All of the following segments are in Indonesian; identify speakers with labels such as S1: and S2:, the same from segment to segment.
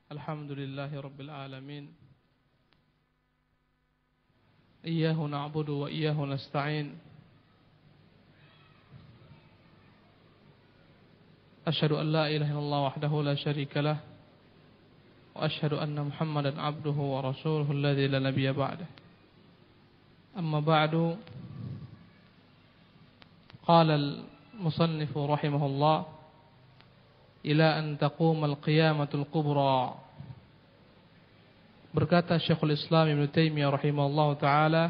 S1: Alhamdulillahi Rabbil Alamin. Iyyahu na'budu wa iyyahu nasta'in. Asyhadu an la ilaha illallah wahdahu la syarika lah. Wa asyhadu anna Muhammadan abduhu wa rasuluhu alladzi la nabiyya ba'dah. Amma ba'du. Qala al-musannif rahimahullah ila an taquma al-qiyamatul kubra. Berkata Syekhul Islam Ibnu Taimiyah rahimahullah taala,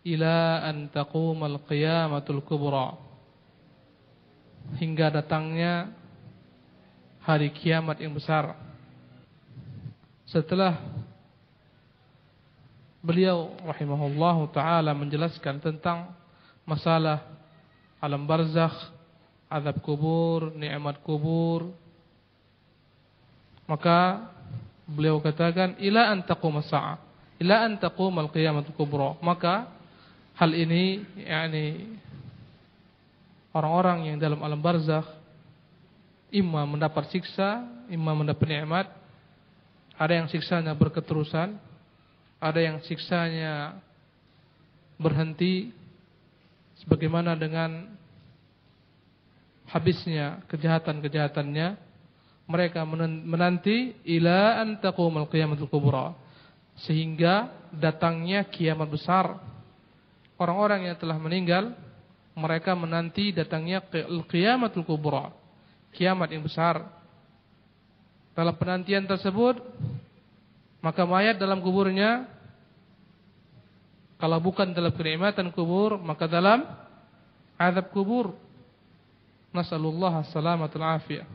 S1: ila an taquma al-qiyamatul kubra, hingga datangnya hari kiamat yang besar. Setelah beliau rahimahullah taala menjelaskan tentang masalah alam barzakh, azab kubur, nikmat kubur, maka beliau katakan ila an taquma as-sa'ah, ila an taquma al-qiyamatul kubra. Maka hal ini orang-orang yang dalam alam barzakh imma mendapat siksa, imma mendapat nikmat. Ada yang siksanya berketerusan, ada yang siksanya berhenti sebagaimana dengan habisnya kejahatan-kejahatannya. Mereka menanti ila an taqumal qiyamatul kubra, sehingga datangnya kiamat besar. Orang-orang yang telah meninggal, mereka menanti datangnya qiyamatul kubra, kiamat yang besar. Dalam penantian tersebut, maka mayat dalam kuburnya, kalau bukan dalam kenikmatan kubur, maka dalam azab kubur. Nasallallahu as-salamatul afiyah.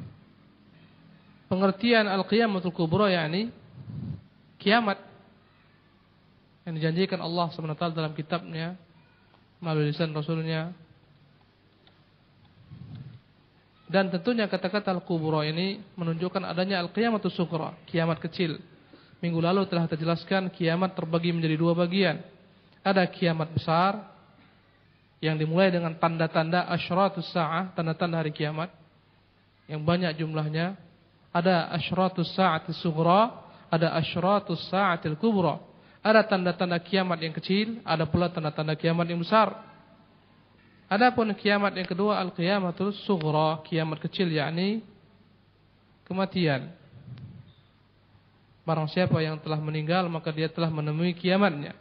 S1: Pengertian al-qiyamatul kubra yakni kiamat yang dijanjikan Allah SWT dalam kitabnya melalui lisan Rasulnya. Dan tentunya kata-kata al-kubra ini menunjukkan adanya al-qiyamatul sughra, kiamat kecil. Minggu lalu telah terjelaskan kiamat terbagi menjadi dua bagian. Ada kiamat besar yang dimulai dengan tanda-tanda asyratus sa'ah, tanda-tanda hari kiamat yang banyak jumlahnya. Ada asyratus sa'atis sughra, ada asyratus sa'atil kubra. Ada tanda-tanda kiamat yang kecil, ada pula tanda-tanda kiamat yang besar. Adapun kiamat yang kedua, al-qiyamatul sughra, kiamat kecil yakni kematian. Barang siapa yang telah meninggal, maka dia telah menemui kiamatnya.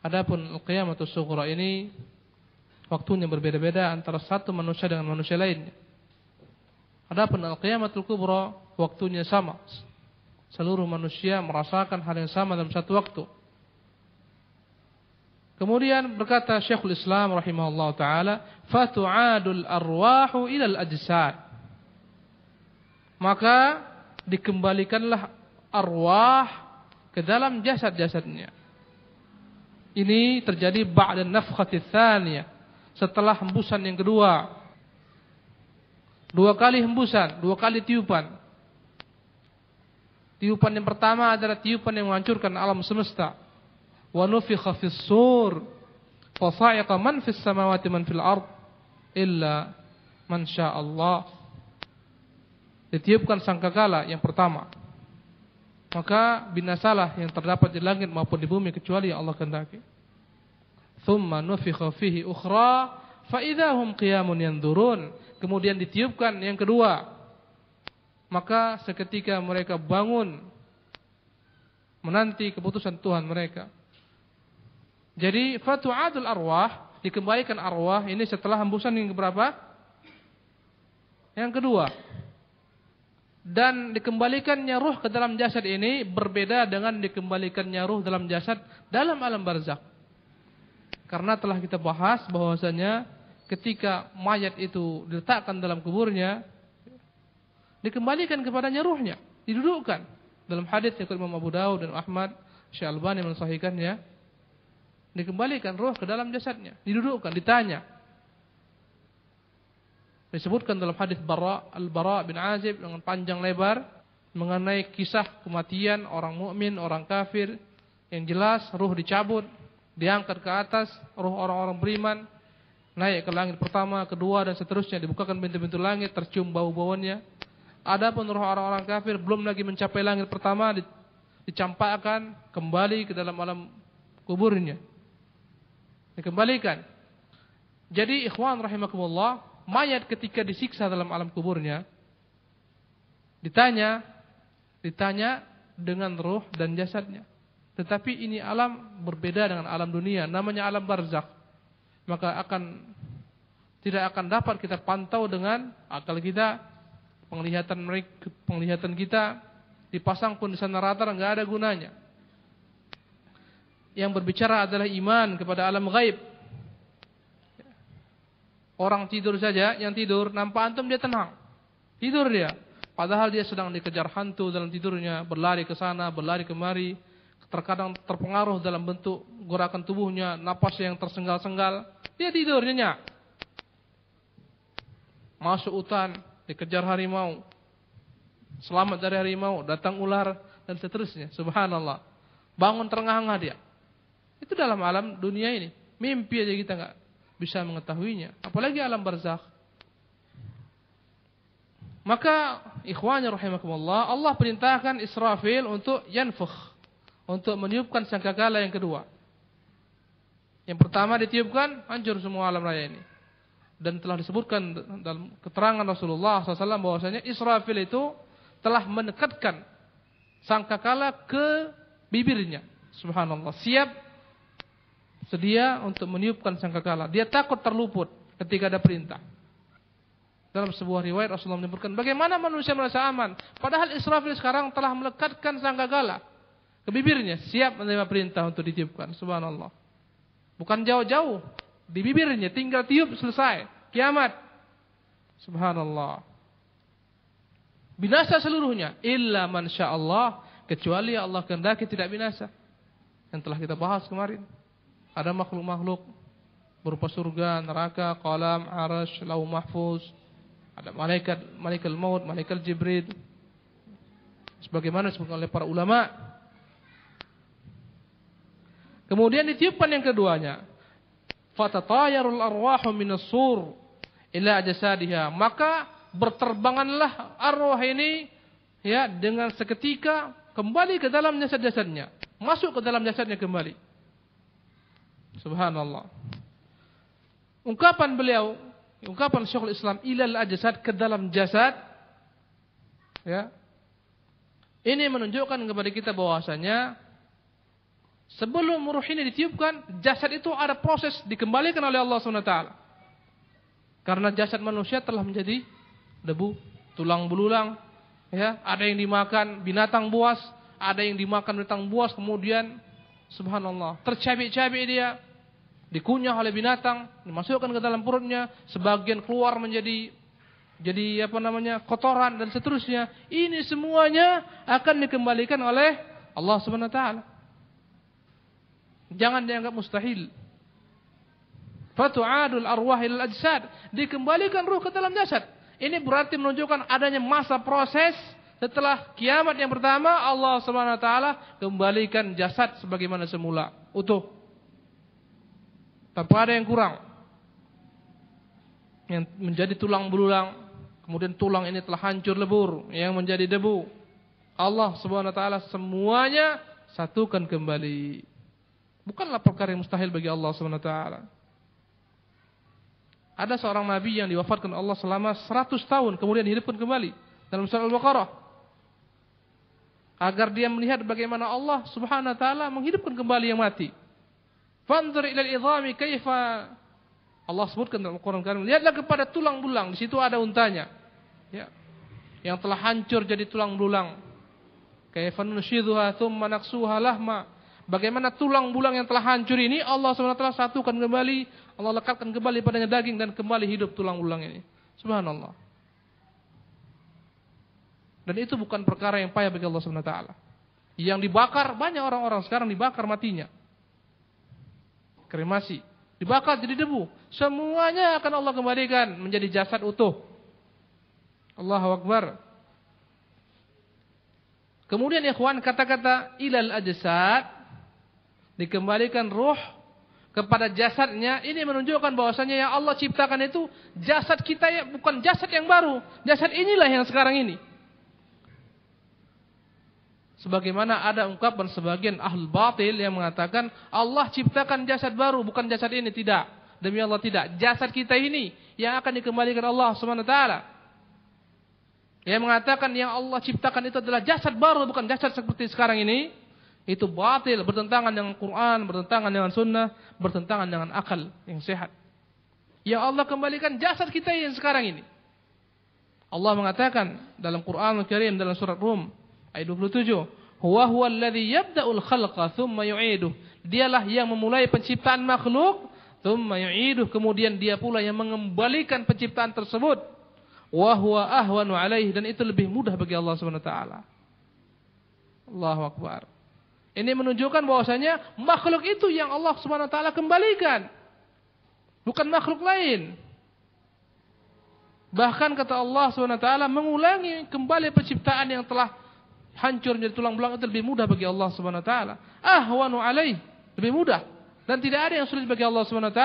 S1: Adapun al-qiyamatus sughra ini waktunya berbeda-beda antara satu manusia dengan manusia lainnya. Adapun al-qiyamatul kubra waktunya sama. Seluruh manusia merasakan hal yang sama dalam satu waktu. Kemudian berkata Syekhul Islam rahimahullah taala, fatu'adul arwahu ilal ajsad. Maka dikembalikanlah arwah ke dalam jasad-jasadnya. Ini terjadi ba'da nafkhati tsaniyah, setelah hembusan yang kedua. Dua kali hembusan, dua kali tiupan. Tiupan yang pertama adalah tiupan yang menghancurkan alam semesta. Wa nufikha fis sur fa sa'iqa man fis samawati man fil ard illa man syaa Allah. Ditiupkan sangkakala yang pertama, maka binasalah yang terdapat di langit maupun di bumi kecuali yang Allah kehendaki. Tsumma nufikha fihi ukhra fa idahum qiyamun yanzurun. Kemudian ditiupkan yang kedua, maka seketika mereka bangun menanti keputusan Tuhan mereka. Jadi fatu'adul arwah, dikembalikan arwah ini setelah hembusan yang keberapa? Yang kedua. Dan dikembalikannya ruh ke dalam jasad ini berbeda dengan dikembalikannya ruh dalam jasad dalam alam barzakh. Karena telah kita bahas bahwasanya ketika mayat itu diletakkan dalam kuburnya, dikembalikan kepadanya ruhnya, didudukkan. Dalam hadits yang Imam Abu Dawud dan Ahmad, Syekh Albani mensahihkannya, dikembalikan ruh ke dalam jasadnya, didudukkan, ditanya. Disebutkan dalam hadis Al-Bara bin Azib dengan panjang lebar mengenai kisah kematian orang mukmin, orang kafir. Yang jelas ruh dicabut, diangkat ke atas, ruh orang-orang beriman naik ke langit pertama, kedua dan seterusnya, dibukakan pintu-pintu langit, tercium bau-bauannya. Adapun roh orang-orang kafir belum lagi mencapai langit pertama, dicampakkan kembali ke dalam alam kuburnya. Dikembalikan. Jadi ikhwan rahimakumullah, mayat ketika disiksa dalam alam kuburnya, ditanya dengan roh dan jasadnya. Tetapi ini alam berbeda dengan alam dunia, namanya alam barzakh. Maka tidak akan dapat kita pantau dengan akal kita. Penglihatan kita dipasang pun di sana rata enggak ada gunanya. Yang berbicara adalah iman kepada alam gaib. Orang tidur saja, yang tidur nampak antum dia tenang. Tidur dia. Padahal dia sedang dikejar hantu dalam tidurnya, berlari ke sana, berlari kemari, terkadang terpengaruh dalam bentuk gerakan tubuhnya, napas yang tersenggal-senggal. Dia tidur nyenyak. Masuk hutan, dikejar harimau, selamat dari harimau, datang ular dan seterusnya. Subhanallah. Bangun terengah-engah dia. Itu dalam alam dunia ini. Mimpi aja kita enggak bisa mengetahuinya, apalagi alam barzakh. Maka ikhwani rahimakumullah, Allah perintahkan Israfil untuk yanfukh, untuk meniupkan sangkakala yang kedua. Yang pertama ditiupkan, hancur semua alam raya ini. Dan telah disebutkan dalam keterangan Rasulullah SAW bahwasanya Israfil itu telah mendekatkan sangkakala ke bibirnya. Subhanallah. Siap sedia untuk meniupkan sangkakala. Dia takut terluput ketika ada perintah. Dalam sebuah riwayat Rasulullah menyebutkan bagaimana manusia merasa aman, padahal Israfil sekarang telah melekatkan sangkakala ke bibirnya, siap menerima perintah untuk ditiupkan. Subhanallah. Bukan jauh-jauh, di bibirnya tinggal tiup, selesai, kiamat. Subhanallah. Binasa seluruhnya, illa man sya'allah, kecuali Allah kehendaki tidak binasa. Yang telah kita bahas kemarin. Ada makhluk-makhluk berupa surga, neraka, qalam, arasy, lauh mahfuz. Ada malaikat maut, malaikat Jibril. Sebagaimana disebutkan oleh para ulama. Kemudian ditiupkan yang keduanya. Fatatayarul arwahu minas sur ila jasadiha. Maka berterbanganlah arwah ini ya dengan seketika kembali ke dalam jasad-jasadnya. Masuk ke dalam jasadnya kembali. Subhanallah. Ungkapan Syekhul Islam ilal ajsad, ke dalam jasad, ya. Ini menunjukkan kepada kita bahwasanya sebelum ruh ini ditiupkan, jasad itu ada proses dikembalikan oleh Allah SWT. Karena jasad manusia telah menjadi debu, tulang belulang, ya. Ada yang dimakan binatang buas, ada yang dimakan binatang buas, kemudian subhanallah tercabik-cabik dia, dikunyah oleh binatang, dimasukkan ke dalam perutnya, sebagian keluar menjadi kotoran dan seterusnya. Ini semuanya akan dikembalikan oleh Allah Subhanahu wa taala. Jangan dianggap mustahil. Fatu'adul arwah ilal ajsad, dikembalikan ruh ke dalam jasad. Ini berarti menunjukkan adanya masa proses setelah kiamat yang pertama, Allah Subhanahu wa taala kembalikan jasad sebagaimana semula, utuh. Tanpa ada yang kurang. Yang menjadi tulang belulang, kemudian tulang ini telah hancur lebur, yang menjadi debu. Allah Subhanahu wa taala semuanya satukan kembali. Bukanlah perkara yang mustahil bagi Allah Subhanahu wa taala. Ada seorang nabi yang diwafatkan Allah selama 100 tahun kemudian dihidupkan kembali dalam surah Al-Baqarah. Agar dia melihat bagaimana Allah Subhanahu wa taala menghidupkan kembali yang mati. Fanzur ilal idhami kaifa, Allah sebutkan dalam Al-Qur'an Karim, lihatlah kepada tulang belulang, di situ ada untanya. Ya. Yang telah hancur jadi tulang belulang. Kaifa nunshiduha tsumma naksuha lahma. Bagaimana tulang belulang yang telah hancur ini Allah SWT satukan kembali, Allah lekatkan kembali padanya daging dan kembali hidup tulang belulang ini. Subhanallah. Dan itu bukan perkara yang payah bagi Allah SWT. Yang dibakar, banyak orang-orang sekarang dibakar matinya. Kremasi, dibakar jadi debu. Semuanya akan Allah kembalikan menjadi jasad utuh. Allahu Akbar. Kemudian ikhwan, kata-kata ilal ajsad, dikembalikan ruh kepada jasadnya, ini menunjukkan bahwasanya yang Allah ciptakan itu jasad kita ya, bukan jasad yang baru. Jasad inilah yang sekarang ini. Sebagaimana ada ungkapan sebagian ahlul batil yang mengatakan Allah ciptakan jasad baru, bukan jasad ini. Tidak. Demi Allah tidak. Jasad kita ini yang akan dikembalikan Allah SWT. Yang mengatakan yang Allah ciptakan itu adalah jasad baru, bukan jasad seperti sekarang ini. Itu batil, bertentangan dengan Quran, bertentangan dengan sunnah, bertentangan dengan akal yang sehat. Yang Allah kembalikan jasad kita yang sekarang ini. Allah mengatakan dalam Quran Al-Karim dalam surat Rum ayat 27, huwa alladhi yabda'ul khalqa thumma yu'iduh. Dialah yang memulai penciptaan makhluk, thumma yu'iduh, kemudian dia pula yang mengembalikan penciptaan tersebut. Wa huwa ahwanu alaihi, dan itu lebih mudah bagi Allah Subhanahu wa taala. Allahu akbar. Ini menunjukkan bahwasanya makhluk itu yang Allah Subhanahu wa taala kembalikan, bukan makhluk lain. Bahkan kata Allah SWT mengulangi kembali penciptaan yang telah hancur menjadi tulang belang itu lebih mudah bagi Allah SWT. Ahwanu alaih, lebih mudah. Dan tidak ada yang sulit bagi Allah SWT.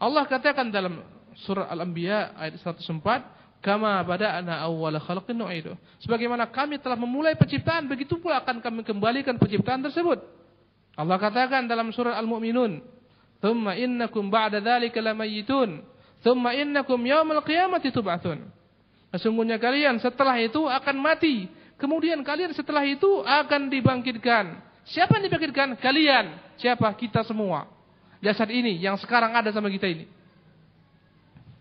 S1: Allah katakan dalam surah Al-Anbiya ayat 104, kama bada'na awwala khalqin nu'iduh. Sebagaimana kami telah memulai penciptaan, begitu pula akan kami kembalikan penciptaan tersebut. Allah katakan dalam surah Al-Mu'minun, thumma innakum ba'da dzalika lamayyitun. Tsumma innakum yaumal qiyamati tub'atsun. Sesungguhnya kalian setelah itu akan mati. Kemudian kalian setelah itu akan dibangkitkan. Siapa yang dibangkitkan? Kalian. Siapa? Kita semua. Jasad ini yang sekarang ada sama kita ini.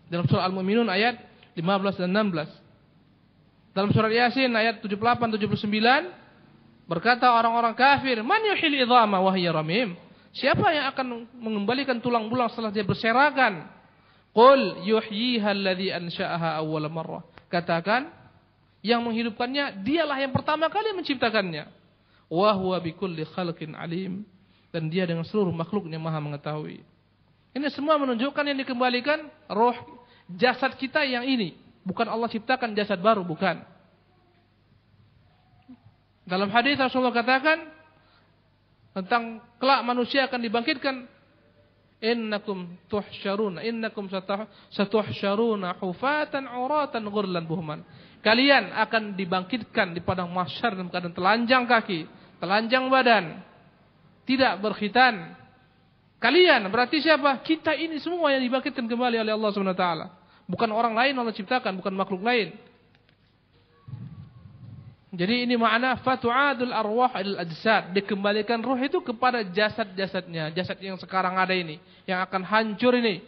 S1: Dalam surah Al-Mu'minun ayat 15 dan 16. Dalam surat Yasin ayat 78-79 berkata orang-orang kafir, "Man yuhyil idhama wa hiya ramim?" Siapa yang akan mengembalikan tulang belulang setelah dia berserakan? Qul yuhyiha alladhi ansha'aha awwala marrah. Katakan, yang menghidupkannya dialah yang pertama kali menciptakannya. Wa huwa bikulli khalqin alim, dan dia dengan seluruh makhluknya maha mengetahui. Ini semua menunjukkan yang dikembalikan roh jasad kita yang ini, bukan Allah ciptakan jasad baru, bukan. Dalam hadis Rasulullah katakan tentang kelak manusia akan dibangkitkan, innakum satuhsyaruna hufatan uratan ghurlan buhman. Kalian akan dibangkitkan di padang mahsyar dalam keadaan telanjang kaki, telanjang badan, tidak berkhitan. Kalian berarti siapa? Kita ini semua yang dibangkitkan kembali oleh Allah Subhanahu wa taala. Bukan orang lain Allah ciptakan, bukan makhluk lain. Jadi ini makna fatu'adul arwah ilal ajsad, dikembalikan ruh itu kepada jasad-jasadnya, jasad yang sekarang ada ini, yang akan hancur ini.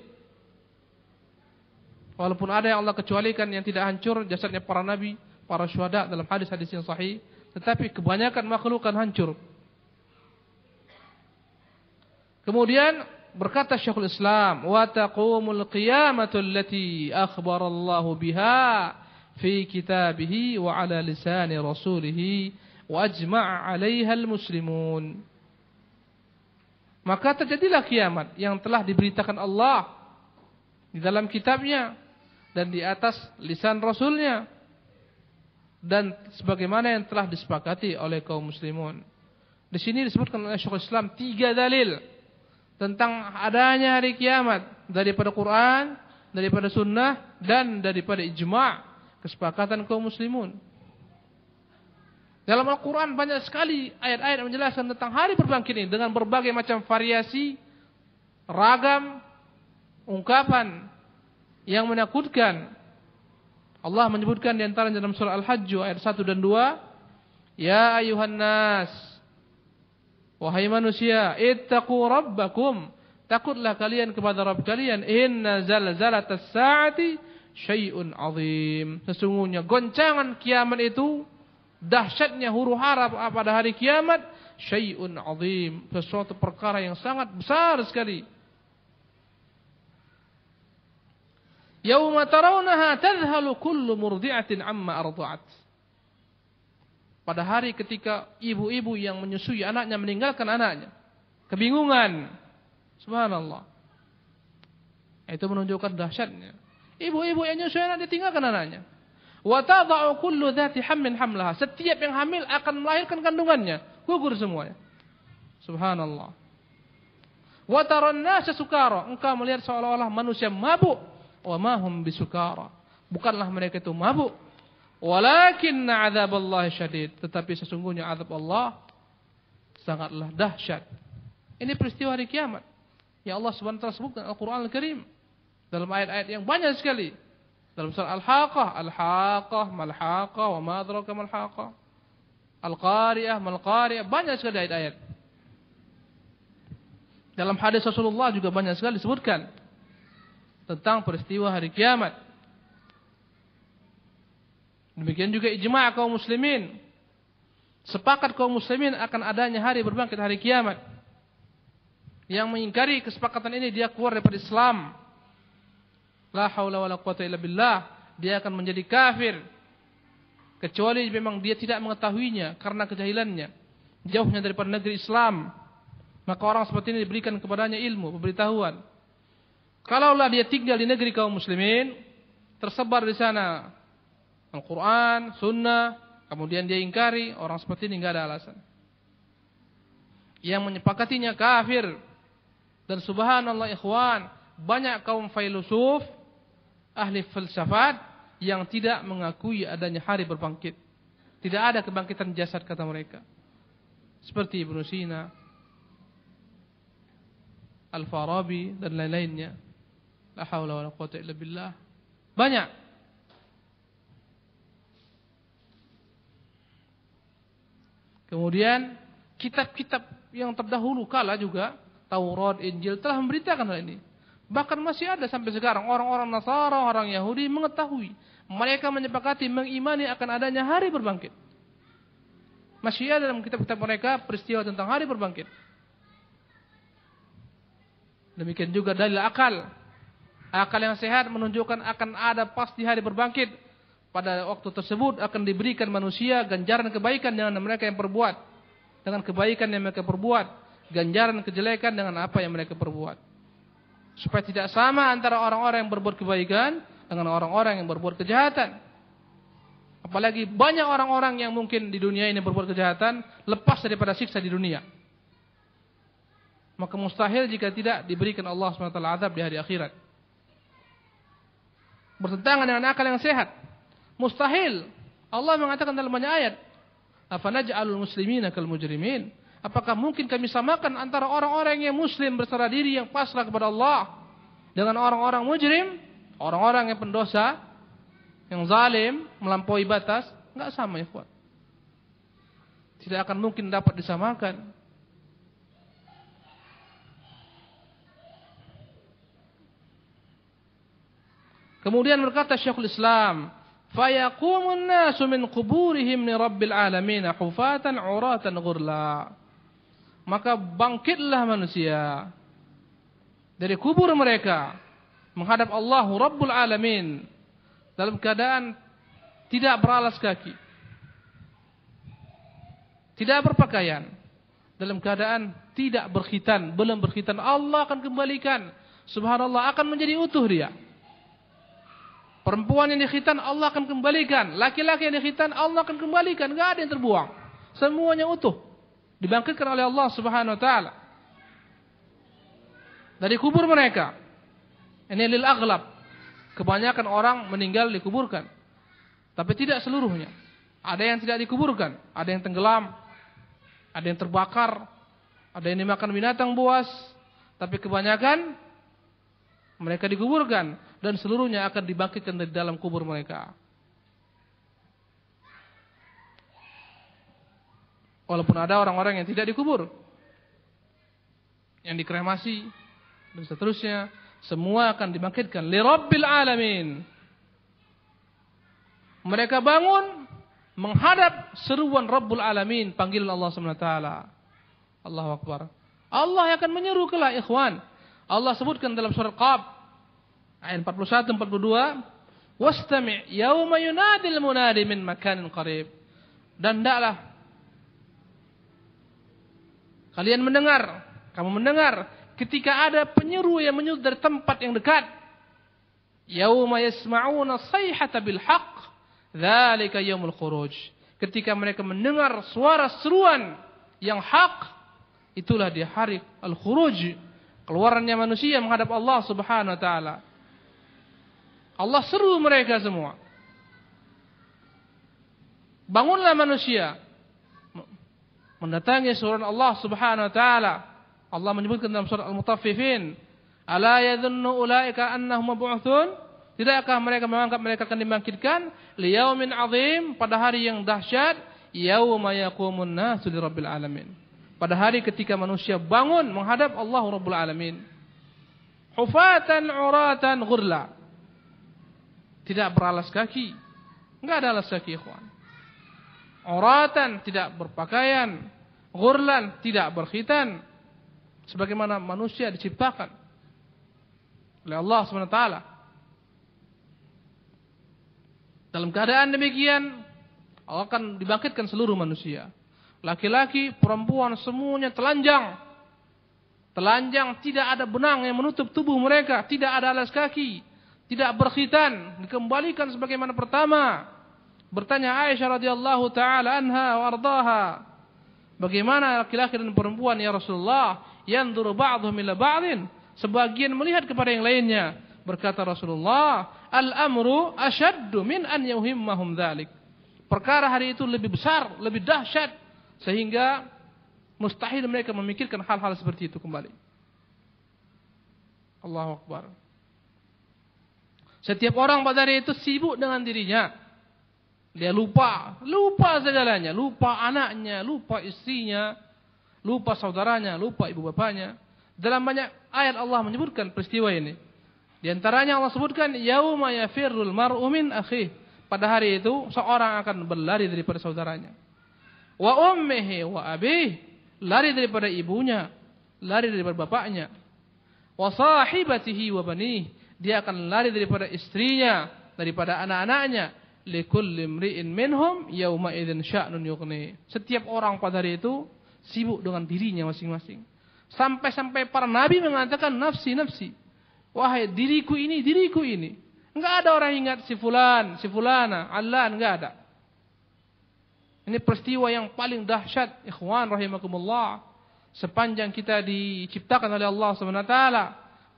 S1: Walaupun ada yang Allah kecualikan yang tidak hancur, jasadnya para nabi, para syuhada dalam hadis-hadis yang sahih, tetapi kebanyakan makhluk akan hancur. Kemudian berkata Syekhul Islam, wa taqumul qiyamatu allati akhbarallahu biha fi kitabihi wa ala lisani rasulihi wa ajma'a 'alaiha al-muslimun. Maka terjadilah kiamat yang telah diberitakan Allah di dalam kitabnya dan di atas lisan rasulnya, dan sebagaimana yang telah disepakati oleh kaum muslimun. Di sini disebutkan oleh Syekhul Islam 3 dalil tentang adanya hari kiamat daripada Quran, daripada sunnah, dan daripada ijma', kesepakatan kaum muslimun. Dalam Al-Quran banyak sekali ayat-ayat menjelaskan tentang hari berbangkit ini dengan berbagai macam variasi, ragam, ungkapan yang menakutkan. Allah menyebutkan di antara dalam surah Al-Hajj ayat 1 dan 2, ya ayuhan nas, wahai manusia, ittaqu rabbakum, takutlah kalian kepada Rabb kalian, inna zalzalatas saati syai'un azim. Sesungguhnya goncangan kiamat itu, dahsyatnya huru-hara pada hari kiamat, syai'un azim, sesuatu perkara yang sangat besar sekali. Yauma tarawunaha tadhhalu kullu murdi'atin amma arda'at. Pada hari ketika ibu-ibu yang menyusui anaknya meninggalkan anaknya, kebingungan. Subhanallah. Itu menunjukkan dahsyatnya. Ibu-ibu yang nyusui anak ditinggalkan anaknya. Wa tada'u kullu dzati hamlin hamlaha. Setiap yang hamil akan melahirkan kandungannya, gugur semuanya. Subhanallah. Wa taran nasa sukara. Engkau melihat seolah-olah manusia mabuk. Wa ma hum bisukara. Bukanlah mereka itu mabuk. Walakinna 'adzaballahi syadid. Tetapi sesungguhnya azab Allah sangatlah dahsyat. Ini peristiwa hari kiamat. Ya Allah Subhanahu wa taala sebutkan Al-Qur'an Al-Karim dalam ayat-ayat yang banyak sekali. Dalam surah Al-Haqqah, Al-Haqqah, Mal-Haqqah, wa ma adraka mal-Haqqah. Al-Qari'ah, Mal-Qari'ah, banyak sekali ayat-ayat. Dalam hadis Rasulullah juga banyak sekali disebutkan tentang peristiwa hari kiamat. Demikian juga ijma' kaum muslimin. Sepakat kaum muslimin akan adanya hari berbangkit hari kiamat. Yang mengingkari kesepakatan ini dia keluar daripada Islam. La haula wala quwata illa billah. Dia akan menjadi kafir. Kecuali memang dia tidak mengetahuinya karena kejahilannya. Jauhnya daripada negeri Islam. Maka orang seperti ini diberikan kepadanya ilmu, pemberitahuan. Kalaulah dia tinggal di negeri kaum muslimin, tersebar di sana Al-Quran, Sunnah, kemudian dia ingkari, orang seperti ini enggak ada alasan. Yang menyepakatinya kafir. Dan subhanallah ikhwan, banyak kaum filosof, ahli filsafat yang tidak mengakui adanya hari berbangkit. Tidak ada kebangkitan jasad kata mereka. Seperti Ibnu Sina, Al-Farabi dan lain-lainnya. La haula wala quwata illa billah. Banyak. Kemudian kitab-kitab yang terdahulu kala juga Taurat, Injil telah memberitakan hal ini. Bahkan masih ada sampai sekarang orang-orang Nasara, orang Yahudi mengetahui. Mereka menyepakati mengimani akan adanya hari berbangkit. Masih ada dalam kitab-kitab mereka peristiwa tentang hari berbangkit. Demikian juga dalil akal. Akal yang sehat menunjukkan akan ada pasti hari berbangkit. Pada waktu tersebut akan diberikan manusia ganjaran kebaikan dengan mereka yang perbuat. Dengan kebaikan yang mereka perbuat. Ganjaran kejelekan dengan apa yang mereka perbuat. Supaya tidak sama antara orang-orang yang berbuat kebaikan dengan orang-orang yang berbuat kejahatan. Apalagi banyak orang-orang yang mungkin di dunia ini berbuat kejahatan lepas daripada siksa di dunia. Maka mustahil jika tidak diberikan Allah SWT azab di hari akhirat. Bertentangan dengan akal yang sehat. Mustahil. Allah mengatakan dalam banyak ayat, afanaj'alul muslimina kal mujrimin? Apakah mungkin kami samakan antara orang-orang yang muslim berserah diri yang pasrah kepada Allah dengan orang-orang mujrim, orang-orang yang pendosa, yang zalim, melampaui batas? Enggak sama, ikhwan. Tidak akan mungkin dapat disamakan. Kemudian berkata Syekhul Islam, fayaqumun nasu min quburihim li rabbil alamin hufatan uratan ghurla. Maka bangkitlah manusia dari kubur mereka menghadap Allah Rabbul Alamin dalam keadaan tidak beralas kaki, tidak berpakaian, dalam keadaan tidak berkhitan, belum berkhitan. Allah akan kembalikan, subhanallah, akan menjadi utuh dia. Perempuan yang dikhitan Allah akan kembalikan, laki-laki yang dikhitan Allah akan kembalikan, enggak ada yang terbuang, semuanya utuh. Dibangkitkan oleh Allah Subhanahu wa taala dari kubur mereka. Ini lil aghlab. Kebanyakan orang meninggal dikuburkan. Tapi tidak seluruhnya. Ada yang tidak dikuburkan, ada yang tenggelam, ada yang terbakar, ada yang dimakan binatang buas, tapi kebanyakan mereka dikuburkan dan seluruhnya akan dibangkitkan dari dalam kubur mereka. Walaupun ada orang-orang yang tidak dikubur, yang dikremasi dan seterusnya, semua akan dibangkitkan li rabbil alamin. Mereka bangun menghadap seruan Rabbul Alamin, panggilan Allah Subhanahu wa taala. Allahu Akbar. Allah akan menyeru kelak, ikhwan. Allah sebutkan dalam surah Qaf ayat 41 42, "Wastami' yauma yunadil munadi min makanin qarib." Dan hendaklah kalian mendengar, kamu mendengar ketika ada penyeru yang menyeru dari tempat yang dekat. Yauma yasma'una sayhata bil haqq, dzalika yaumul khuruj. Ketika mereka mendengar suara seruan yang hak, itulah dia hari al-khuruj, keluarannya manusia menghadap Allah Subhanahu wa taala. Allah seru mereka semua. Bangunlah manusia mendatangi surah Allah Subhanahu wa taala. Allah menyebutkan dalam surah Al-Mutaffifin, "Ala yadhunnu ulaika annahum mab'utsun?" Tidakkah mereka menganggap mereka akan dibangkitkan liyaumin azim, pada hari yang dahsyat, yauma yaqumun nasu lirabbil alamin. Pada hari ketika manusia bangun menghadap Allah Rabbul Alamin. Hufatan uratan ghurla. Tidak beralas kaki. Enggak ada alas kaki, ikhwan. Uratan, tidak berpakaian. Ghurlan, tidak berkhitan. Sebagaimana manusia diciptakan oleh Allah SWT. Dalam keadaan demikian, Allah akan dibangkitkan seluruh manusia. Laki-laki, perempuan, semuanya telanjang. Telanjang, tidak ada benang yang menutup tubuh mereka. Tidak ada alas kaki. Tidak berkhitan. Dikembalikan sebagaimana pertama. Bertanya Aisyah radhiyallahu ta'ala anha wa ardaha, bagaimana laki-laki dan perempuan ya Rasulullah? Yanzuru ba'dhum ila ba'dhin. Sebagian melihat kepada yang lainnya. Berkata Rasulullah, al-amru ashaddu min an yuhimmahum dzalik. Perkara hari itu lebih besar, lebih dahsyat, sehingga mustahil mereka memikirkan hal-hal seperti itu kembali. Allahu Akbar. Setiap orang pada hari itu sibuk dengan dirinya. Dia lupa segalanya, lupa anaknya, lupa istrinya, lupa saudaranya, lupa ibu bapaknya. Dalam banyak ayat Allah menyebutkan peristiwa ini. Di antaranya Allah sebutkan yauma yafirrul mar'u min akhihi. Pada hari itu seorang akan berlari daripada saudaranya. Wa ummihi wa abihi, lari daripada ibunya, lari daripada bapaknya. Wa sahibatihi wa banihi, dia akan lari daripada istrinya, daripada anak-anaknya. Likulli imri'in minhum yauma idzin sya'nun yughni. Setiap orang pada hari itu sibuk dengan dirinya masing-masing. Sampai-sampai para nabi mengatakan nafsi, nafsi. Wahai diriku ini, diriku ini. Enggak ada orang ingat si fulan, si fulana, Allah, enggak ada. Ini peristiwa yang paling dahsyat, ikhwan rahimakumullah. Sepanjang kita diciptakan oleh Allah SWT,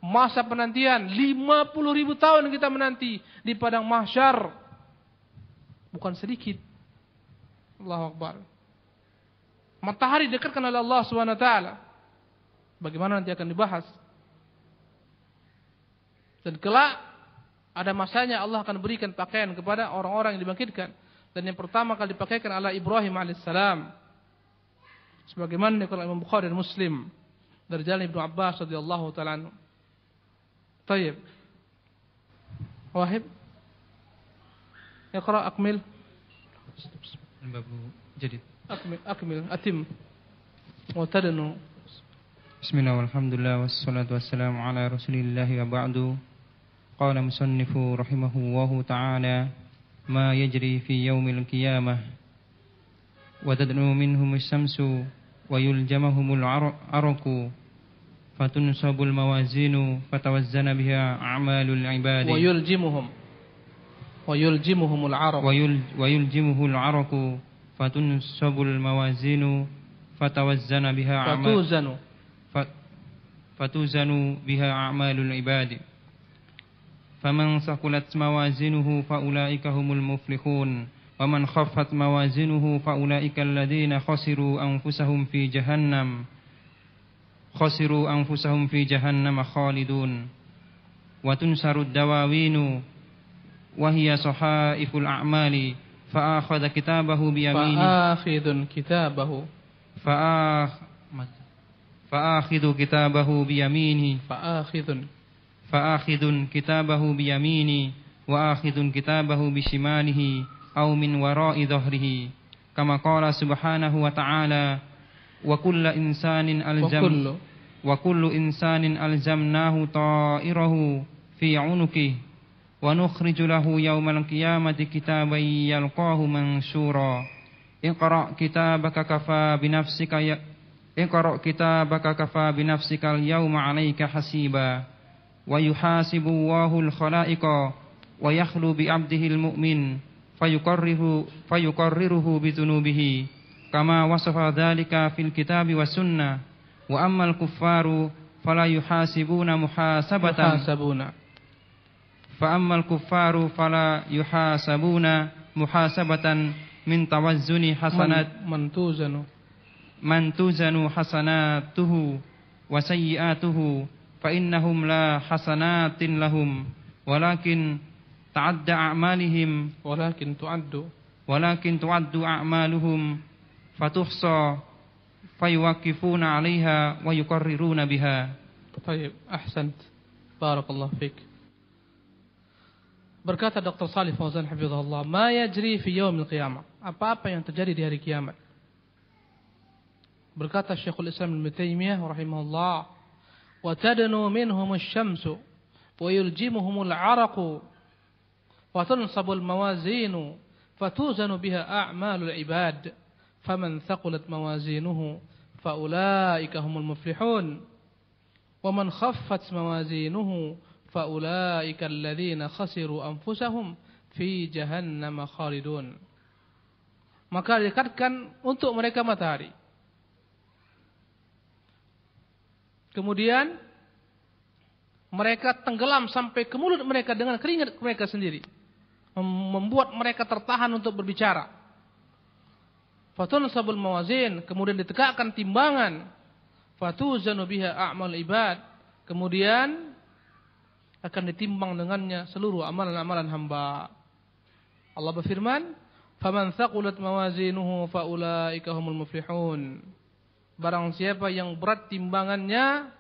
S1: masa penantian 50.000 tahun kita menanti di padang mahsyar. Bukan sedikit. Allahu Akbar. Matahari dekatkan oleh Allah SWT. Bagaimana nanti akan dibahas. Dan kelak ada masanya Allah akan berikan pakaian kepada orang-orang yang dibangkitkan. Dan yang pertama kali dipakaikan adalah Ibrahim alaihissalam. Sebagaimana dikatakan Imam Bukhari dan Muslim dari jalan Ibnu Abbas radhiyallahu taala anhu. Baik. Wahib. Iqra akmil.
S2: Babu jadid.
S1: Akmil atim. Wa tadnu.
S2: Bismillah walhamdulillah wassalatu wassalamu ala Rasulillah wa ba'du. Qala musannifu rahimahullahu ta'ala ma yajri fi yaumil qiyamah wa tadnu minhum asy-syamsu wa yuljamahumul araqu fatunsabul mawazinu fatawazzana biha a'malul ibadi wa yuljimuhumul araqu fatunsabul mawazinu fatawazzana biha fatuzanu biha a'malul ibadi. Faman saqulat mawazinuhu faulaika humul muflihun wa man khaffat mawazinuhu faulaika alladziina khasiru anfusahum fi jahannam khalidun wa tunsarud dawawinu wa hiya sahaiful a'mali fa akhadha kitabahu bi yaminihi فآخذ كتابه بيمينه وآخذ كتابه بشماله أو من وراء ظهره كما قال سبحانه وتعالى وكل إنسان ألزمناه طائره في عنقه ونخرج له يوم القيامة كتابا يلقاه منشورا اقرأ كتابك كفى بنفسك اليوم عليك حسيبا ويحاسب الله الخلائق ويخلو بعبده المؤمن فيقرره بذنوبه كما وصف ذلك في الكتاب والسنة وأما الكفار فلا يحاسبون محاسبة من توزن حسنات من توزن حسناته وسيئاته فإنهم لا حسنات لهم ولكن تعد أعمالهم ولكن تعد أعمالهم فتحصى فيوقفون عليها ويقررون بها.
S1: طيب أحسنت بارك الله فيك. Berkata Dr. Shalih Fauzan hafizahullah, ma yajri fi yaumil qiyamah, apa-apa yang terjadi di hari kiamat. Berkata Syekhul Islam Ibnu Taimiyah rahimahullah, wa tadnu minhum asy-syamsu wa yuljimuhum al-'araqu wa tunsabu al-mawazinu fatuzanu biha a'malul ibad faman thaqulat mawazinuhu fa ulaika humul muflihun wa man khaffat mawazinuhu fa ulaika alladziina khasiru anfusahum fi jahannam khalidun. Maka dekatkan untuk mereka matahari. Kemudian mereka tenggelam sampai ke mulut mereka dengan keringat mereka sendiri, membuat mereka tertahan untuk berbicara. Fatunsabul mawazin, kemudian ditegakkan timbangan. Fatuzanu biha a'mal ibad, kemudian akan ditimbang dengannya seluruh amalan-amalan hamba. Allah berfirman, "Faman thaqulat mawazinuhu faulaika humul muflihun." Barang siapa yang berat timbangannya,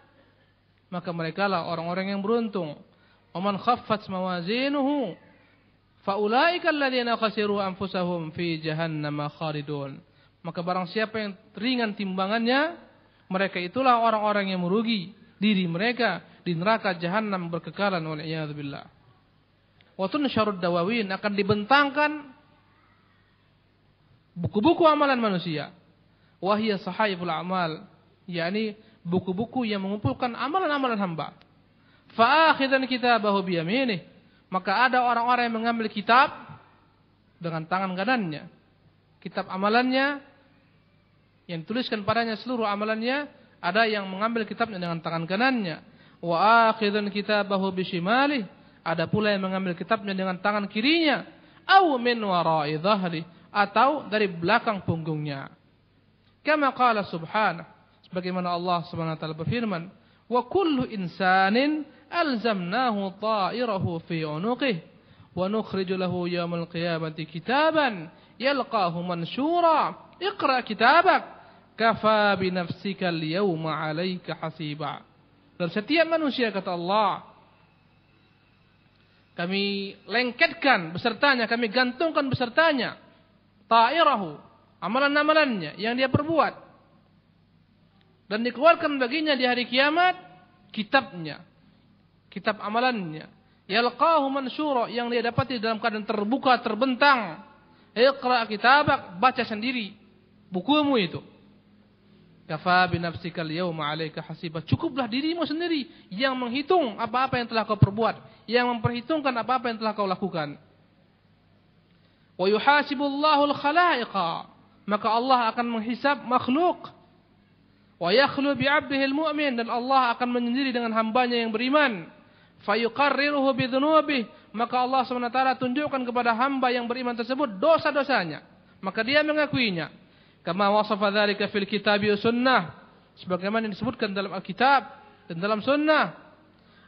S1: maka merekalah orang-orang yang beruntung. "Wa man khaffat mawazinuhu faulaika alladziina khasiru anfusahum fi jahannam khalidun." Maka barang siapa yang ringan timbangannya, mereka itulah orang-orang yang merugi diri mereka di neraka jahanam berkekalan, wal iyad billah. Wa tunsyarud dawawin, akan dibentangkan buku-buku amalan manusia. Wahia sahaiful amal, yakni buku-buku yang mengumpulkan amalan-amalan hamba. Fa akhidan kitabahu bi yaminih, maka ada orang-orang yang mengambil kitab dengan tangan kanannya. Kitab amalannya yang tuliskan padanya seluruh amalannya, ada yang mengambil kitabnya dengan tangan kanannya. Wa akhidan kitabahu bi shimalih, ada pula yang mengambil kitabnya dengan tangan kirinya. Aw min wara'i dhahri, atau dari belakang punggungnya. Kama qala subhanahu, sebagaimana Allah Subhanahu wa taala berfirman, wa kullu insanin alzamnahu ta'irahu fi 'unuqihi wa nukhriju lahu yawmal qiyamati kitaban yalqahu mansyura iqra kitabak kafa bi nafsika al-yawma 'alaika hasiba. Dan setiap manusia, kata Allah, kami lengketkan besertanya, kami gantungkan besertanya ta'irahu, amalan-amalannya yang dia perbuat, dan dikeluarkan baginya di hari kiamat kitabnya, kitab amalannya, yalqahu mansyura, yang dia dapati dalam keadaan terbuka, terbentang. Iqra kitabak, baca sendiri bukumu itu. Kafa bi nafsika al-yawma 'alaika hasiba, cukuplah dirimu sendiri yang menghitung apa-apa yang telah kau perbuat, yang memperhitungkan apa-apa yang telah kau lakukan. Wa yuhasibullahu al-khalaiqa, maka Allah akan menghisab makhluk. Wa yakhlu bi 'abdihi al-mu'min, dan Allah akan menyendiri dengan hambanya yang beriman. Fayuqarriruhu bi dhunubihi, maka Allah SWT tunjukkan kepada hamba yang beriman tersebut dosa-dosanya, maka dia mengakuinya. Kama wasafa dzalika fil kitab wa sunnah, sebagaimana yang disebutkan dalam Alkitab dan dalam sunnah.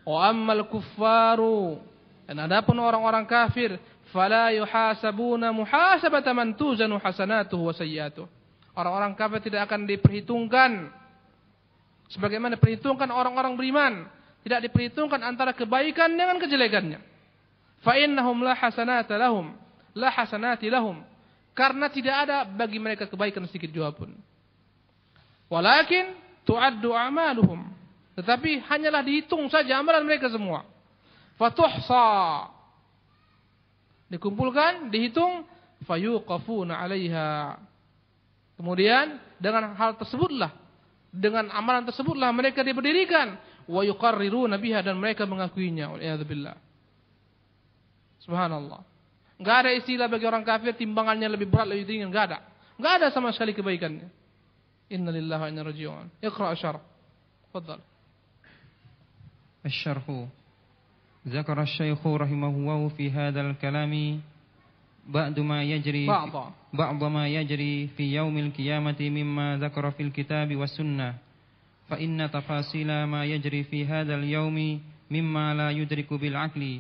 S1: Wa ammal kuffaru, dan adapun orang-orang kafir, fala yuhasabuna muhasabata man tuzanu hasanatuhu wa sayyiatuhu. Orang-orang kafir tidak akan diperhitungkan sebagaimana diperhitungkan orang-orang beriman, tidak diperhitungkan antara kebaikan dengan kejelekannya. Fa innahum la hasanata lahum, la hasanati lahum, karena tidak ada bagi mereka kebaikan sedikit jua pun. Walakin tu'addu a'maluhum, tetapi hanyalah dihitung saja amalan mereka semua. Fatuhsa, dikumpulkan, dihitung. Fayuqafuna 'alaiha, kemudian dengan hal tersebutlah, dengan amalan tersebutlah mereka diberdirikan. Wa yuqarriruna biha, dan mereka mengakuinya. Wal'iyadzubillah. Subhanallah. Enggak ada istilah bagi orang kafir timbangannya lebih berat, lebih tinggi, enggak ada. Enggak ada sama sekali kebaikannya. Innalillahi wa inna ilaihi raji'un. Iqra' asy-syarh. Tafadhal.
S2: Asy-syarh. Dzakara asy-syaikh rahimahullah fi hadzal kalami بعض ما يجري في يوم القيامة مما ذكر في الكتاب والسنة فإن تفاصيل ما يجري في هذا اليوم مما لا يدرك بالعقل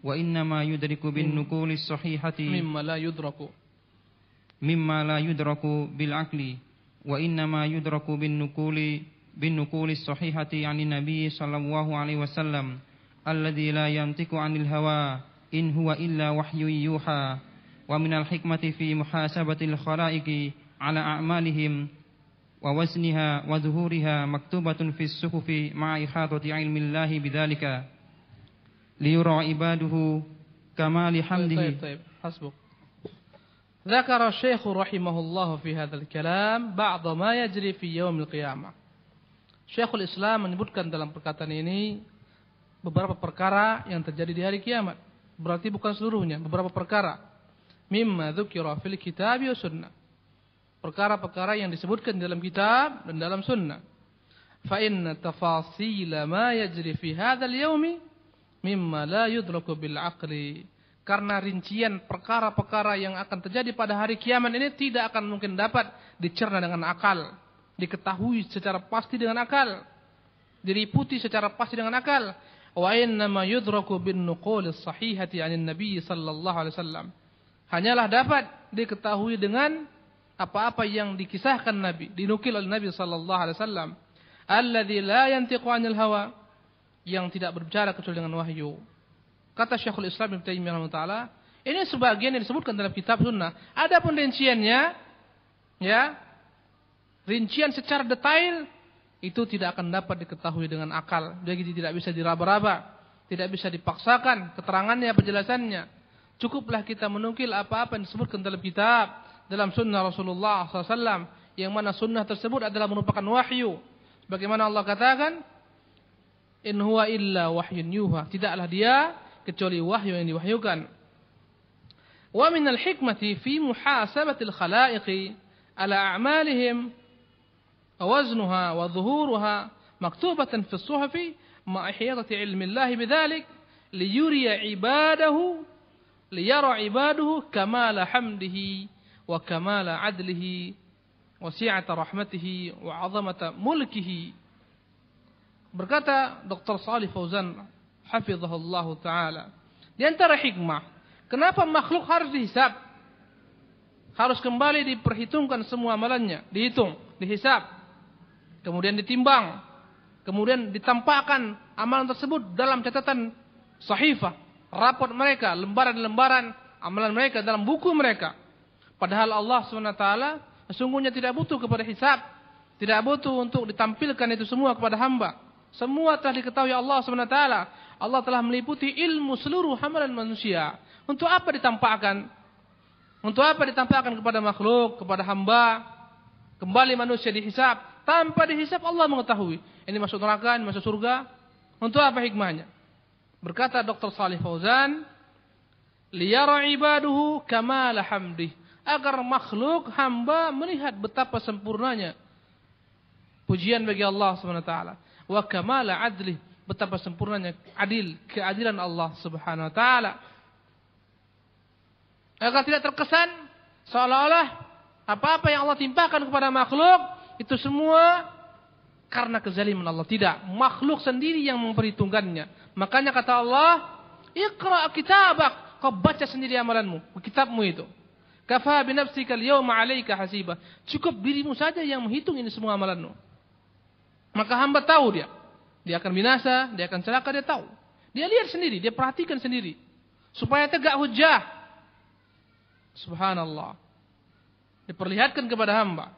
S2: وإنما يدرك بالنقول الصحيحة مما لا يدرك بالعقل وإنما يدرك بالنقول الصحيحة عن النبي صلى الله عليه وسلم الذي لا ينطق عن الهوى إن هو إلا وحي يوحى ومن الحكمة في محاسبة الخلائق على أعمالهم ووزنها وظهورها مكتوبة في الصحف مع إحاطة علم الله بذلك ليرى عباده كمال حمده.
S1: طيب حسبك. ذكر الشيخ رحمه الله في هذا الكلام بعض ما يجري في يوم القيامة. Syekhul Islam menyebutkan dalam perkataan ini beberapa perkara yang terjadi di hari kiamat. Berarti bukan seluruhnya, beberapa perkara. Mimma dzukira fil kitab wa sunnah. Perkara-perkara yang disebutkan dalam kitab dan dalam sunnah. Fa inna tafasil ma yajri fi hadzal yaumi mimma la yudraku bil aqli. Karena rincian perkara-perkara yang akan terjadi pada hari kiamat ini tidak akan mungkin dapat dicerna dengan akal, diketahui secara pasti dengan akal, diliputi secara pasti dengan akal. Wa inna ma yudraku bin nuqul as-sahihati 'anil nabiy sallallahu alaihi wasallam. Hanyalah dapat diketahui dengan apa-apa yang dikisahkan Nabi, dinukil oleh Nabi sallallahu alaihi wasallam, alladzi la yantiqu 'anil hawa, yang tidak berbicara kecuali dengan wahyu. Kata Syekhul Islam Ibnu Taimiyah rahimahullah, ini sebagian yang disebutkan dalam kitab sunnah. Adapun rinciannya, ya, rincian secara detail itu tidak akan dapat diketahui dengan akal. Jadi tidak bisa diraba-raba, tidak bisa dipaksakan keterangannya, penjelasannya. Cukuplah kita menukil apa-apa yang disebutkan dalam kitab, dalam sunnah Rasulullah SAW, yang mana sunnah tersebut adalah merupakan wahyu. Bagaimana Allah katakan, in huwa illa wahyun yuha, tidaklah dia kecuali wahyu yang diwahyukan. Wa minal hikmati fi muhasabatil khalaiqi ala a'malihim wa waznuha wa dhuhuruha maktubatan fi suhufi ma ihyatati ilmi Allah bidzalik liyuriya ibaduhu kamala hamdihi wa kamala adlihi wa si'ata rahmatihi wa 'azamata mulkihi. Berkata Dr. Shalih Fauzan hafizahullah taala, di antara hikmah kenapa makhluk harus dihisab, harus kembali diperhitungkan semua amalannya, dihitung, dihisab, kemudian ditimbang, kemudian ditampakkan amalan tersebut dalam catatan sahifah, raport mereka, lembaran-lembaran amalan mereka dalam buku mereka. Padahal Allah SWT sesungguhnya tidak butuh kepada hisab, tidak butuh untuk ditampilkan itu semua kepada hamba. Semua telah diketahui Allah SWT. Allah telah meliputi ilmu seluruh hamalan manusia. Untuk apa ditampakkan? Untuk apa ditampakkan kepada makhluk, kepada hamba? Kembali manusia dihisab. Tanpa dihisab Allah mengetahui. Ini masuk neraka, ini masuk surga. Untuk apa hikmahnya? Berkata Dr. Shalih Fauzan, liyara ibaduhu kamala hamdih, agar makhluk hamba melihat betapa sempurnanya pujian bagi Allah SWT. Wa kamala adlih, betapa sempurnanya keadilan Allah Subhanahu wa taala. Agar tidak terkesan seolah-olah apa-apa yang Allah timpakan kepada makhluk itu semua karena kezaliman Allah. Tidak, makhluk sendiri yang memperhitungkannya. Makanya kata Allah, Iqra kitabak, kau baca sendiri amalanmu, kitabmu itu. Kafa bi nafsika al-yawma 'alaika hasiba. Cukup dirimu saja yang menghitung ini semua amalanmu. Maka hamba tahu dia akan binasa, dia akan celaka, dia tahu. Dia lihat sendiri, dia perhatikan sendiri. Supaya tegak hujjah. Subhanallah. Diperlihatkan kepada hamba.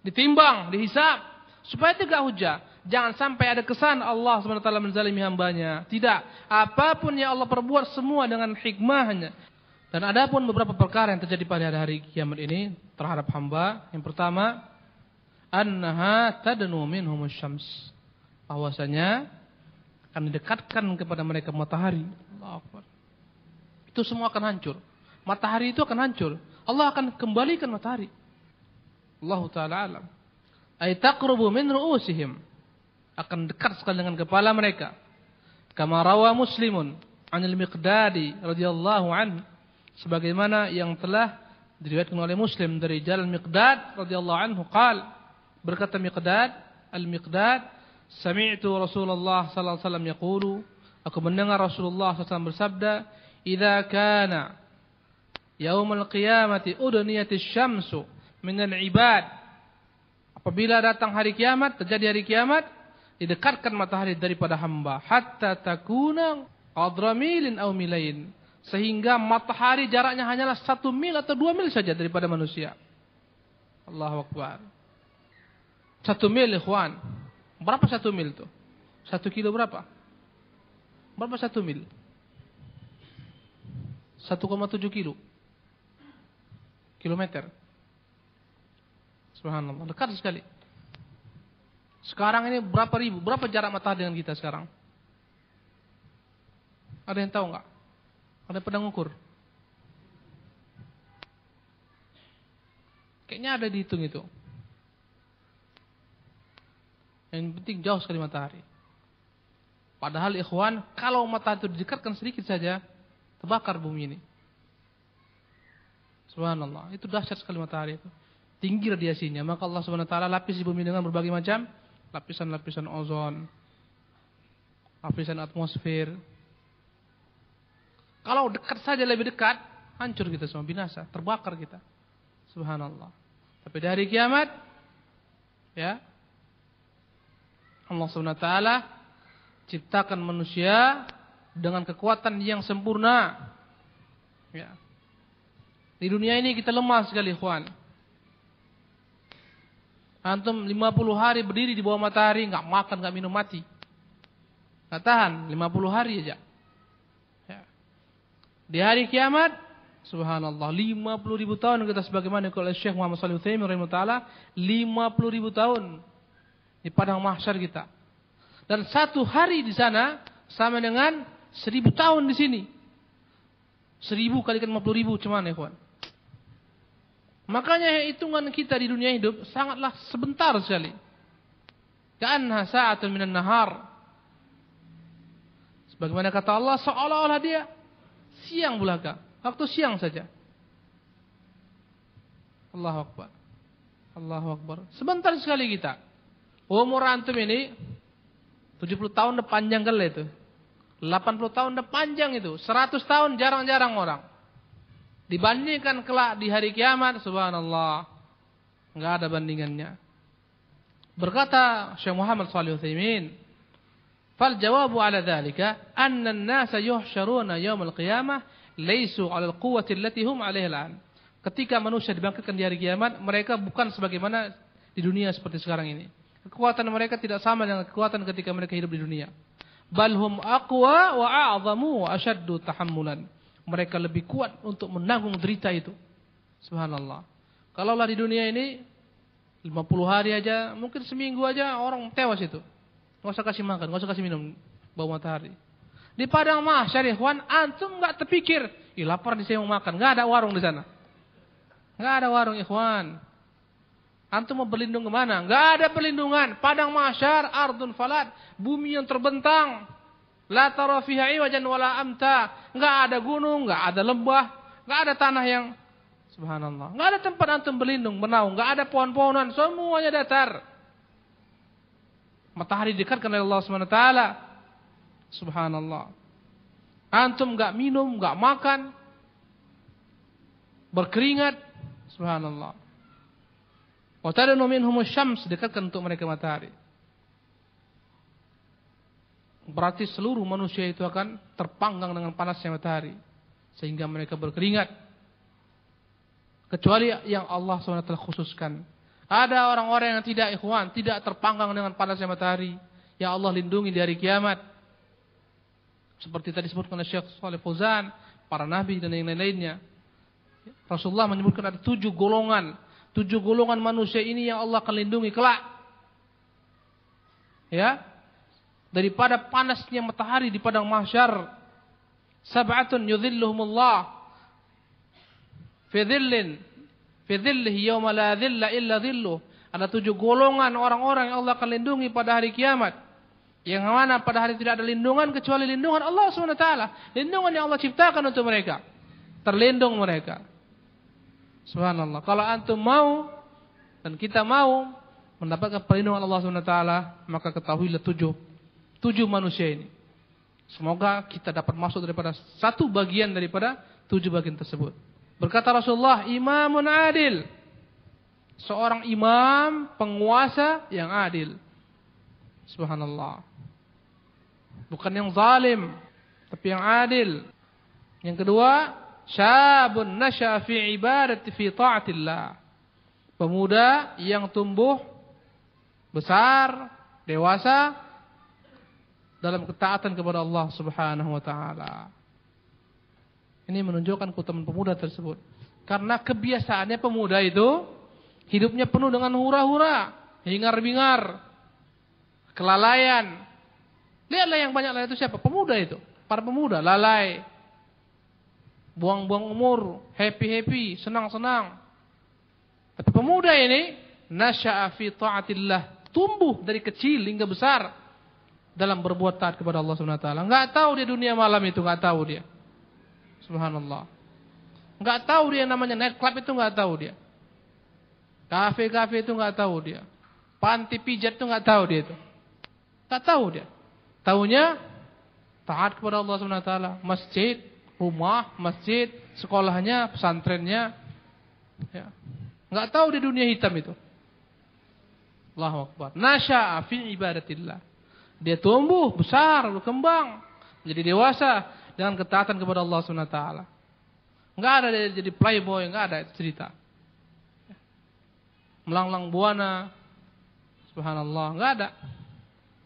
S1: Ditimbang, dihisab. Supaya tegak hujjah. Jangan sampai ada kesan Allah SWT menzalimi hambanya. Tidak. Apapun yang Allah perbuat semua dengan hikmahnya. Dan ada pun beberapa perkara yang terjadi pada hari kiamat ini terhadap hamba. Yang pertama, annaha tadnu minhumus syams, bahwasanya akan didekatkan kepada mereka matahari. Allahu Akbar. Itu semua akan hancur. Matahari itu akan hancur. Allah akan kembalikan matahari. Allah taala alam. Ay taqrubu min ru'usihim, akan dekat sekali dengan kepala mereka. Kama rawa Muslimun 'anil Miqdadi radhiyallahu anhu, sebagaimana yang telah diriwayatkan oleh Muslim dari jalan Miqdad radhiyallahu anhu berkata Al-Miqdad sami'tu Rasulullah sallallahu alaihi wasallam yaqulu, aku mendengar Rasulullah sallallahu alaihi wasallam bersabda, idza kana yaumul qiyamati udniyatis syamsu minal ibad, apabila datang hari kiamat, terjadi hari kiamat, didekatkan matahari daripada hamba hatta takuna qadra milin aw milain, sehingga matahari jaraknya hanyalah 1 mil atau 2 mil saja daripada manusia. Allahu Akbar. 1 mil ikhwan. Berapa 1 mil itu? 1 kilo berapa? Berapa 1 mil? 1,7 kilo. Kilometer. Subhanallah, dekat sekali. Sekarang ini berapa jarak matahari dengan kita sekarang? Ada yang tahu enggak? Ada yang pernah ngukur? Kayaknya ada dihitung itu. Yang penting jauh sekali matahari. Padahal ikhwan, kalau matahari itu didekatkan sedikit saja, terbakar bumi ini. Subhanallah, itu dahsyat sekali matahari itu. Tinggi radiasinya, maka Allah Subhanahu wa taala lapisi bumi dengan berbagai macam lapisan-lapisan ozon, lapisan atmosfer. Kalau dekat saja, lebih dekat, hancur kita semua, binasa, terbakar kita. Subhanallah. Tapi di hari kiamat, ya, Allah Subhanahu wa taala ciptakan manusia dengan kekuatan yang sempurna. Ya. Di dunia ini kita lemah sekali, ikhwan. Antum 50 hari berdiri di bawah matahari, enggak makan, enggak minum, mati. Enggak tahan 50 hari aja. Ya. Di hari kiamat, subhanallah, 50.000 tahun kita sebagaimana oleh Syekh Muhammad Shalih Utsaimin rahimahullah, 50.000 tahun di padang mahsyar kita. Dan 1 hari di sana sama dengan 1000 tahun di sini. 1000 kalikan 50.000 cuman ya kawan. Makanya hitungan kita di dunia hidup sangatlah sebentar sekali. Ka'annaha sa'atun minan nahar. Sebagaimana kata Allah, seolah-olah dia siang belaka, waktu siang saja. Allahu Akbar. Allahu Akbar. Sebentar sekali kita. Umur antum ini 70 tahun udah panjang kali itu. 80 tahun udah panjang itu. 100 tahun jarang-jarang orang. Dibandingkan kelak di hari kiamat, subhanallah, enggak ada bandingannya. Berkata Syekh Muhammad Shalih Utsaimin, "Fal jawabu 'ala dzalika anna an-nasa yuhsyaruna yaumil qiyamah laisu 'ala al-quwwati allati hum 'alaiha al-'an." Ketika manusia dibangkitkan di hari kiamat, mereka bukan sebagaimana di dunia seperti sekarang ini. Kekuatan mereka tidak sama dengan kekuatan ketika mereka hidup di dunia. Bal hum aqwa wa a'zamu wa ashaddu tahammulan. Mereka lebih kuat untuk menanggung derita itu. Subhanallah. Kalaulah di dunia ini 50 hari aja, mungkin seminggu aja orang tewas itu. Enggak usah kasih makan, enggak usah kasih minum bawah matahari. Di padang mahsyar ikhwan, antum enggak terpikir, "Ih, lapar nih saya mau makan." Enggak ada warung di sana. Enggak ada warung ikhwan. Antum mau berlindung ke mana? Enggak ada perlindungan. Padang mahsyar ardun falat, bumi yang terbentang. La tara fiha iwajan wala amta. Enggak ada gunung, enggak ada lembah, enggak ada tanah yang subhanallah. Enggak ada tempat antum berlindung, bernaung, enggak ada pohon-pohonan, semuanya datar. Matahari dekatkan oleh Allah Subhanahu wa taala. Subhanallah. Antum enggak minum, enggak makan, berkeringat, subhanallah. Wa tadnu minhumus syams, dekatkan untuk mereka matahari. Berarti seluruh manusia itu akan terpanggang dengan panasnya matahari, sehingga mereka berkeringat. Kecuali yang Allah SWT khususkan. Ada orang-orang yang tidak ikhwan, tidak terpanggang dengan panasnya matahari, yang Allah lindungi di hari kiamat. Seperti tadi disebutkan oleh Syekh Shalih Fauzan, para nabi dan yang lain-lainnya. Rasulullah menyebutkan ada 7 golongan. 7 golongan manusia ini yang Allah akan lindungi kelak. Ya, daripada panasnya matahari di padang mahsyar. Sab'atun yudhilluhumullah fi dhillihi yawma la dhilla illa dhilluh. Ada 7 golongan orang-orang yang Allah akan lindungi pada hari kiamat, yang mana pada hari tidak ada lindungan kecuali lindungan Allah SWT, lindungan yang Allah ciptakan untuk mereka. terlindung mereka. Subhanallah. Kalau antum mau dan kita mau mendapatkan perlindungan Allah SWT, maka ketahuilah tujuh manusia ini. Semoga kita dapat masuk daripada satu bagian daripada 7 bagian tersebut. Berkata Rasulullah, imamun adil. Seorang imam, penguasa yang adil. Subhanallah. Bukan yang zalim, tapi yang adil. Yang kedua, syabun nasya'a fi ibadati fi ta'atillah. Pemuda yang tumbuh besar, dewasa dalam ketaatan kepada Allah Subhanahu wa taala. Ini menunjukkan keutamaan pemuda tersebut. Karena kebiasaannya pemuda itu hidupnya penuh dengan hura-hura, hingar-bingar, kelalaian. Lihatlah yang banyak lalai itu siapa? Pemuda itu. Para pemuda lalai, buang-buang umur, happy-happy, senang-senang. Tapi pemuda ini nasya'a fi ta'atillah, tumbuh dari kecil hingga besar dalam berbuat taat kepada Allah Subhanahu wa taala. Enggak tahu dia dunia malam itu, enggak tahu dia. Subhanallah. Enggak tahu dia namanya night club itu, enggak tahu dia. Kafe-kafe itu enggak tahu dia. Panti pijat itu enggak tahu dia itu. Enggak tahu dia. Taunya taat kepada Allah Subhanahu wa taala, masjid, rumah, masjid, sekolahnya, pesantrennya. Ya. Enggak tahu di dunia hitam itu. Allahu Akbar. Nasya'a fi ibadatillah. Dia tumbuh, besar, berkembang, menjadi dewasa dengan ketaatan kepada Allah Subhanahu wa taala. Enggak ada dia jadi playboy, enggak ada cerita. Melanglang buana. Subhanallah, enggak ada.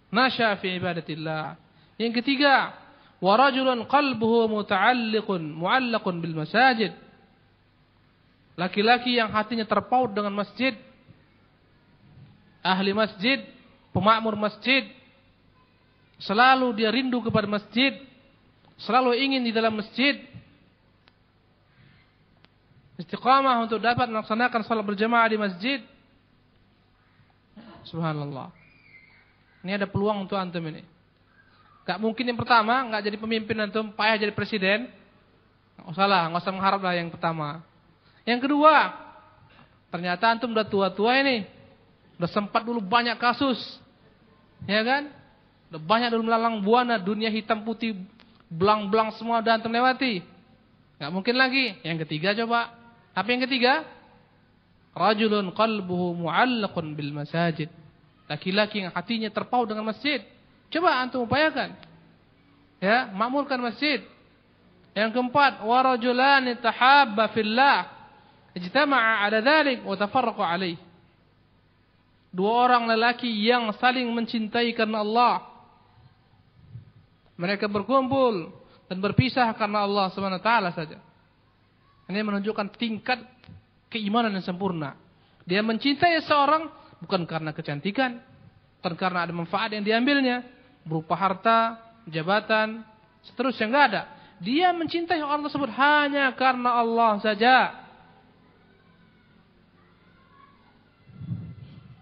S1: Nasya'a fi ibadatillah. Yang ketiga, wa rajulun qalbuhu mu'allaqun bil masajid. Laki-laki yang hatinya terpaut dengan masjid, ahli masjid, pemakmur masjid, selalu dia rindu kepada masjid, selalu ingin di dalam masjid, istiqamah untuk dapat melaksanakan salat berjamaah di masjid. Subhanallah. Ini ada peluang untuk antum ini. Gak mungkin yang pertama, gak jadi pemimpin antum, payah jadi presiden. Gak usah mengharap lah yang pertama. Yang kedua, ternyata antum udah tua-tua ini. Udah sempat dulu banyak kasus. Ya kan? Udah banyak dulu melalang buana, dunia hitam putih, belang-belang semua udah antum lewati. Gak mungkin lagi. Yang ketiga coba. Apa yang ketiga? Rajulun qalbuhu mu'allaqun bil masajid. Laki-laki yang hatinya terpaut dengan masjid. Coba antum upayakan. Ya, makmurkan masjid. Yang keempat, wa rajulani tahabba fillah. Ijtama'a 'ala dzalik wa tafarraqa 'alaih. 2 orang lelaki yang saling mencintai karena Allah. Mereka berkumpul dan berpisah karena Allah Subhanahu wa taala saja. Ini menunjukkan tingkat keimanan yang sempurna. Dia mencintai seorang bukan karena kecantikan, bukan karena ada manfaat yang diambilnya, berupa harta, jabatan, seterusnya enggak ada. Dia mencintai orang tersebut hanya karena Allah saja.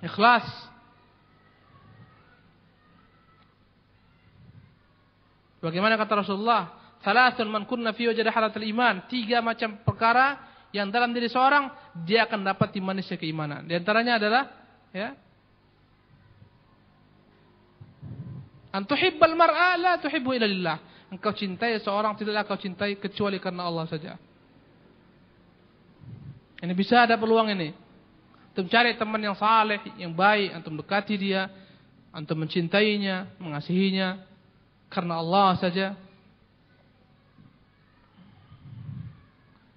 S1: Ikhlas. Bagaimana kata Rasulullah? Salasun man kunna fi wajada halatul iman. 3 macam perkara yang dalam diri seorang dia akan dapat manisnya keimanan. Di antaranya adalah ya, antuhibbal mar'a la tuhibbu illa lillah. Engkau cintai seorang tidaklah kau cintai kecuali karena Allah saja. Ini bisa ada peluang ini. Antum cari teman yang saleh, yang baik, antum dekati dia, antum mencintainya, mengasihinya karena Allah saja.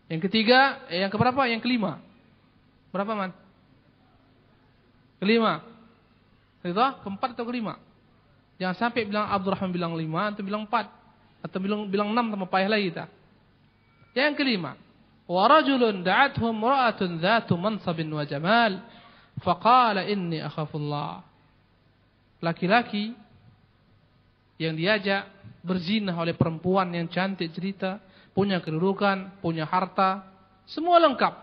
S1: Yang ketiga, yang keberapa? Yang kelima. Berapa, man? Kelima. Itu keempat atau kelima? Jangan sampai bilang Abdurrahman bilang 5, antum bilang 4 atau bilang 6 tambah payah lagi kita. Yang kelima, wa rajulun da'athu imra'atun dzatu mansabin wa jamal faqala inni akhafullah. Laki-laki yang diajak berzina oleh perempuan yang cantik cerita, punya kedudukan, punya harta, semua lengkap.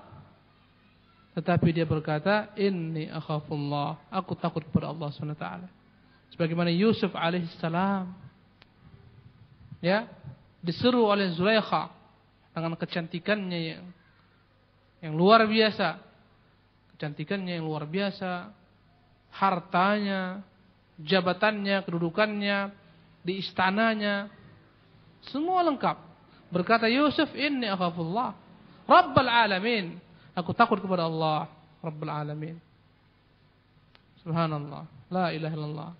S1: Tetapi dia berkata, inni akhafullah, aku takut kepada Allah SWT. Sebagaimana Yusuf alaihissalam, ya, diseru oleh Zulaikha dengan kecantikannya yang luar biasa. Kecantikannya yang luar biasa, hartanya, jabatannya, kedudukannya, di istananya, semua lengkap. Berkata Yusuf, inni akhafullah Rabbal alamin. Aku takut kepada Allah Rabbal alamin. Subhanallah, la ilaha illallah.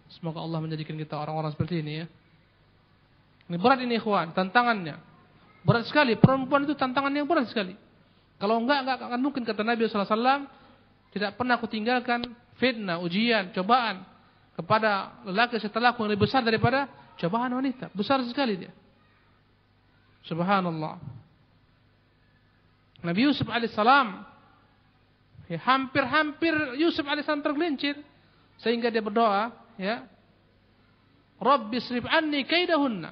S1: Semoga Allah menjadikan kita orang-orang seperti ini ya. Ini berat ini ikhwan, tantangannya berat sekali. Perempuan itu tantangan yang berat sekali. Kalau enggak akan mungkin, kata Nabi SAW, tidak pernah aku tinggalkan fitnah, ujian, cobaan kepada lelaki setelahku yang lebih besar daripada cobaan wanita. Besar sekali dia. Subhanallah. Nabi Yusuf alaihissalam, ya, hampir Yusuf alaihissalam tergelincir, sehingga dia berdoa, ya, Rabbi srif anni kaidahunna.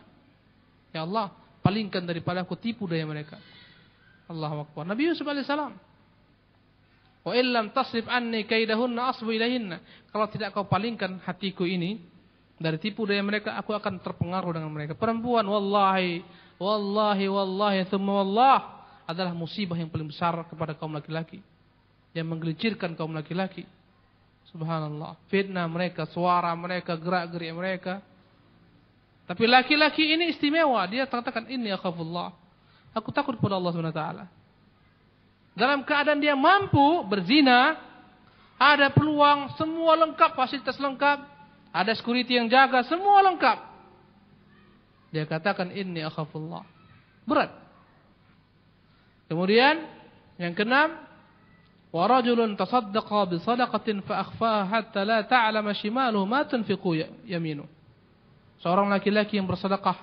S1: Ya Allah, palingkan daripada aku tipu daya mereka. Allahu Akbar. Nabi Yusuf alaihissalam. Wa illam tasrif anni kaidahunna asbu ilaihinna. Kalau tidak kau palingkan hatiku ini dari tipu daya mereka, aku akan terpengaruh dengan mereka. Perempuan, wallahi thumma wallah, adalah musibah yang paling besar kepada kaum laki-laki, yang menggelincirkan kaum laki-laki. Subhanallah. Fitnah mereka, suara mereka, gerak-gerik mereka. Tapi laki-laki ini istimewa. Dia katakan, inni akhafullah. Aku takut kepada Allah SWT. Dalam keadaan dia mampu berzina, ada peluang, semua lengkap, fasilitas lengkap, ada security yang jaga, semua lengkap. Dia katakan, inni akhafullah. Berat. Kemudian yang keenam, wa rajulun tasaddaqa bi sadaqatin fa akhfaha hatta la ta'lama shimaluhu ma tunfiqu yaminuhu. Seorang laki-laki yang bersedekah,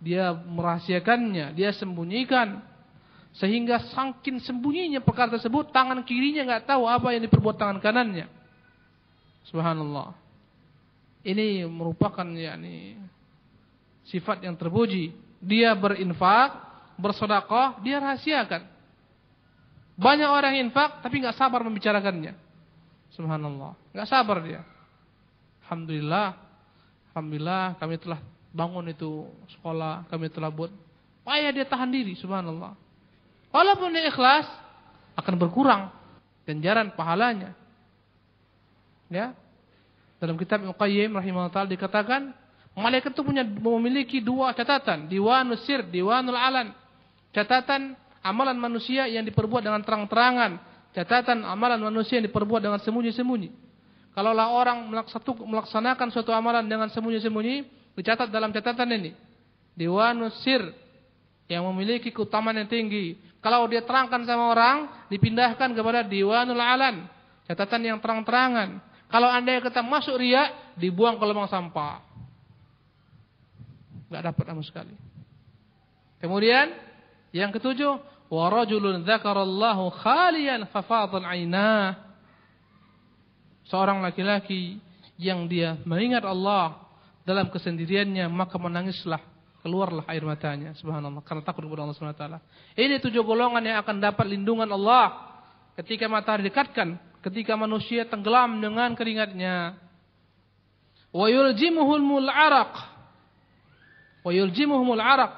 S1: dia merahasiakannya, dia sembunyikan, sehingga saking sembunyinya perkara tersebut, tangan kirinya enggak tahu apa yang diperbuat tangan kanannya. Subhanallah. Ini merupakan sifat yang terpuji. Dia berinfak, bersedekah, dia rahasiakan. Banyak orang infak tapi enggak sabar membicarakannya. Subhanallah, enggak sabar dia. Alhamdulillah kami telah bangun itu sekolah, kami telah buat. Payah dia tahan diri, subhanallah. Walaupun dia ikhlas, akan berkurang ganjaran pahalanya. Ya. Dalam kitab Ibnu Qayyim rahimahullah ta'ala dikatakan, malaikat itu memiliki dua catatan, diwanus sir, diwanul alan. Catatan amalan manusia yang diperbuat dengan terang-terangan, catatan amalan manusia yang diperbuat dengan sembunyi-sembunyi. Kalaulah orang melaksanakan suatu amalan dengan sembunyi-sembunyi, dicatat dalam catatan ini. Diwanus sir, yang memiliki keutamaan yang tinggi. Kalau dia terangkan sama orang, dipindahkan kepada diwanul alan, catatan yang terang-terangan. Kalau anda kata masuk riya, dibuang ke lubang sampah. Enggak dapat sama sekali. Kemudian yang ketujuh, wa rajulun dzakarallahu khaliyan fafadan 'ainah. Seorang laki-laki yang dia mengingat Allah dalam kesendiriannya, maka menangislah, keluarlah air matanya, subhanallah, karena takut kepada Allah Subhanahu wa taala. Ini 7 golongan yang akan dapat lindungan Allah ketika matahari dekatkan, ketika manusia tenggelam dengan keringatnya. Wa yuljimuhumul araq.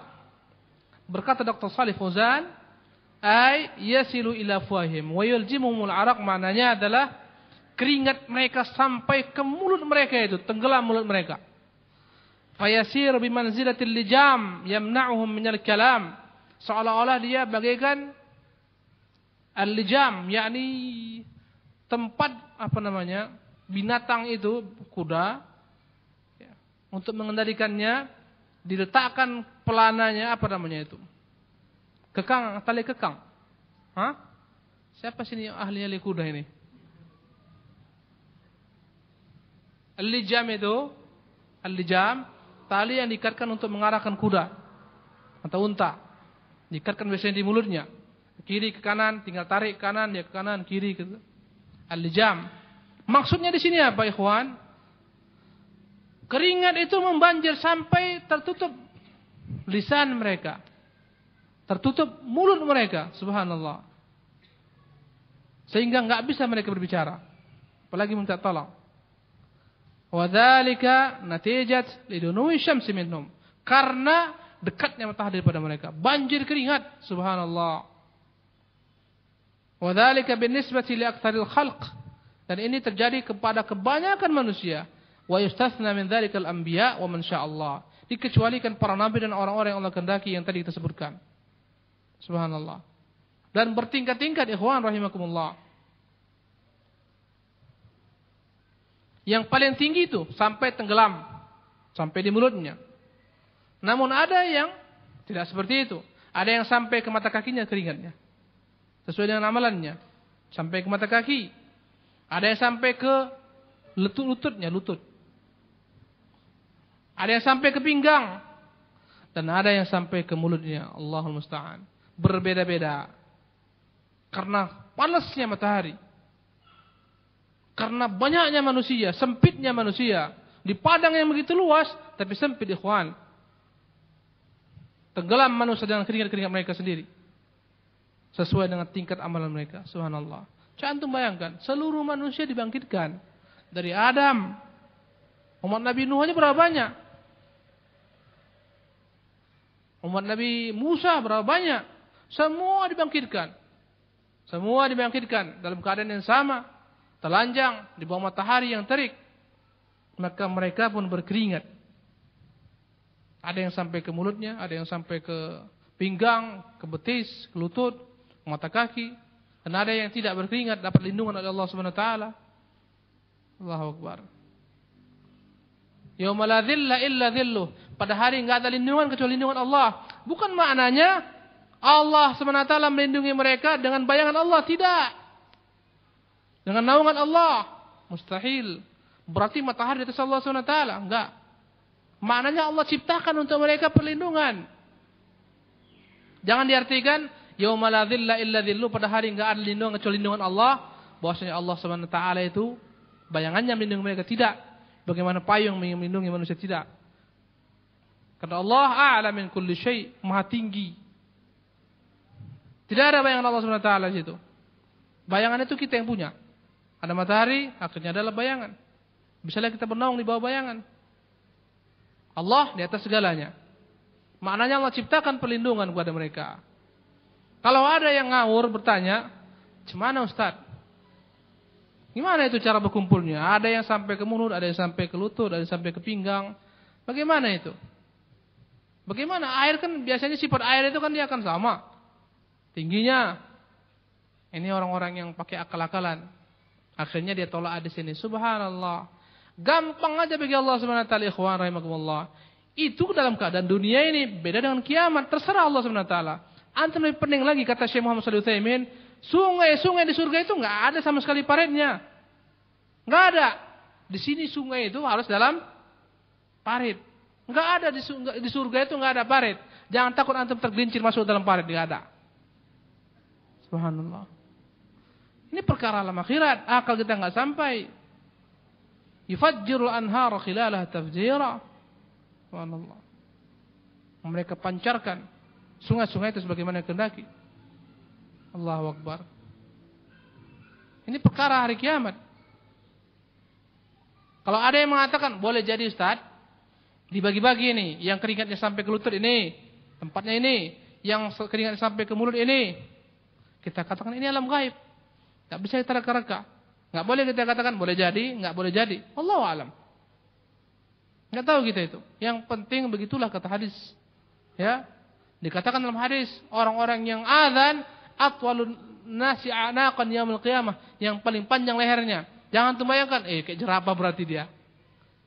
S1: Berkata Dr. Shalih Fauzan, ay yasilu ila fuahim. Wa yuljimuhumul araq maknanya adalah keringat mereka sampai ke mulut mereka, itu tenggelam mulut mereka. Fayasir bimanzilatil lijam yamna'uhum minal kalam. Seolah-olah dia bagaikan al-lijam, yakni tempat binatang itu, kuda, ya, untuk mengendalikannya diletakkan pelananya tali kekang. Siapa sini ahlinya kuda ini? Al-lijam itu, tali yang diikatkan untuk mengarahkan kuda atau unta. Diikatkan biasanya di mulutnya. Kiri ke kanan, tinggal tarik kanan, dia ke kanan, kiri ke al-lijam. Maksudnya di sini apa, ikhwan? Keringat itu membanjir sampai tertutup lisan mereka. Tertutup mulut mereka, subhanallah. Sehingga enggak bisa mereka berbicara, apalagi minta tolong. Wa dzalika natijat lidunuwi syamsi minhum. Karena dekatnya matahari daripada mereka. Banjir keringat, subhanallah. Wa dzalika binisbati li aktsaril khalq. Dan ini terjadi kepada kebanyakan manusia. Wa yustatsna min dzalikal anbiya wa man sya'allah. Dikecualikan para nabi dan orang-orang yang Allah kehendaki yang tadi kita sebutkan. Subhanallah. Dan bertingkat-tingkat ikhwan rahimakumullah. Yang paling tinggi itu sampai tenggelam, sampai di mulutnya. Namun ada yang tidak seperti itu. Ada yang sampai ke mata kakinya keringatnya. Sesuai dengan amalannya. Sampai ke mata kaki. Ada yang sampai ke lututnya, lutut. Ada yang sampai ke pinggang. Dan ada yang sampai ke mulutnya. Allahul musta'an. Berbeda-beda. Karena panasnya matahari. Karena banyaknya manusia, sempitnya manusia. Di padang yang begitu luas, tapi sempit ikhwan. Tenggelam manusia dengan keringat-keringat mereka sendiri. Sesuai dengan tingkat amalan mereka. Subhanallah. Antum bayangkan, seluruh manusia dibangkitkan. Dari Adam. Umat Nabi Nuh aja berapa banyak? Umat Nabi Musa berapa banyak? Semua dibangkitkan. Semua dibangkitkan dalam keadaan yang sama. Telanjang di bawah matahari yang terik. Maka mereka pun berkeringat. Ada yang sampai ke mulutnya, ada yang sampai ke pinggang, ke betis, ke lutut, ke mata kaki. Dan ada yang tidak berkeringat, dapat lindungan oleh Allah Subhanahu wa taala. Allahu Akbar. Yauma la dhilla illa dhilluh. Pada hari enggak ada lindungan kecuali lindungan Allah. Bukan maknanya Allah Subhanahu wa taala melindungi mereka dengan bayangan Allah, tidak. Dengan naungan Allah, mustahil. Berarti matahari di atas Allah Subhanahu wa taala, enggak. Maknanya Allah ciptakan untuk mereka perlindungan. Jangan diartikan yauma la dhilla illa dhilluh, pada hari enggak ada lindungan kecuali lindungan Allah. Bahwasanya Allah Subhanahu wa taala itu bayangannya melindungi mereka, tidak. Bagaimana payung melindungi manusia, tidak. Karena Allah a'la min kulli syai', maha tinggi. Tidak ada bayangan Allah Subhanahu wa taala di situ. Bayangan itu kita yang punya. Ada matahari, akhirnya adalah bayangan. Misalnya kita bernaung di bawah bayangan. Allah di atas segalanya. Maknanya Allah ciptakan perlindungan kepada mereka. Kalau ada yang ngawur bertanya, "Gimana Ustaz? Gimana itu cara berkumpulnya? Ada yang sampai ke mulut, ada yang sampai ke lutut, ada yang sampai ke pinggang. Bagaimana itu?" Bagaimana? Air kan biasanya sifat air itu kan dia akan sama. Tingginya. Ini orang-orang yang pakai akal-akalan. Akhirnya dia tolak hadis ini. Subhanallah. Gampang aja bagi Allah Subhanahu wa taala, ikhwan rahimakumullah. Itu dalam keadaan dunia ini beda dengan kiamat, terserah Allah Subhanahu wa taala. Antum lebih pening lagi kata Syekh Muhammad Shalih Utsaimin, sungai-sungai di surga itu enggak ada sama sekali paritnya. Enggak ada. Di sini sungai itu harus dalam parit. Enggak ada di surga itu enggak ada parit. Jangan takut antum tergelincir masuk dalam parit, enggak ada. Subhanallah. Ini perkara alam akhirat, akal kita enggak sampai. Yufajjirul anhar khilalah tafjira. Subhanallah. Mereka pancarkan sungai-sungai itu sebagaimana kehendaki. Allahu Akbar. Ini perkara hari kiamat. Kalau ada yang mengatakan boleh jadi Ustaz, dibagi-bagi ini, yang keringatnya sampai ke lutut ini, tempatnya ini, yang keringatnya sampai ke mulut ini. Kita katakan ini alam gaib. Enggak bisa kita reka-reka. Enggak boleh kita katakan boleh jadi, enggak boleh jadi. Allahu a'lam. Enggak tahu kita itu. Yang penting begitulah kata hadis. Ya. Dikatakan dalam hadis, orang-orang yang azan atwalun nasi anaqan yaumil qiyamah, yang paling panjang lehernya. Jangan terbayangkan, kayak jerapah berarti dia.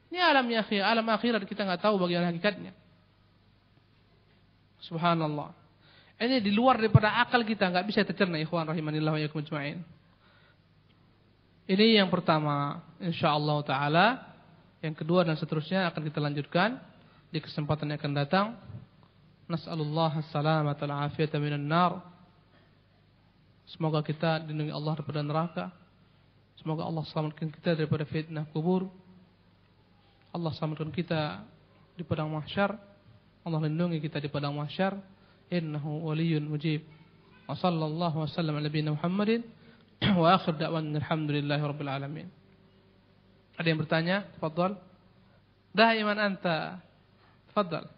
S1: Ini alam akhirat, kita enggak tahu bagaimana hakikatnya. Subhanallah. Ini di luar daripada akal kita, enggak bisa tercerna, ikhwan rahimanillah wa iyyakum ajma'in. Ini yang pertama, insyaallah taala. Yang kedua dan seterusnya akan kita lanjutkan di kesempatan yang akan datang. Nas'alullah as-salamata wal afiyata minan nar. Semoga kita dilindungi Allah daripada neraka. Semoga Allah selamatkan kita daripada fitnah kubur. Allah selamatkan kita di padang mahsyar. Allah lindungi kita di padang mahsyar. Innahu waliyyun mujib. Wa sallallahu wa sallam ala nabiyina Muhammadin wa akhir da'wana alhamdulillahi rabbil alamin. Ada yang bertanya? Tafadhal. Da'iman anta. Tafadhal.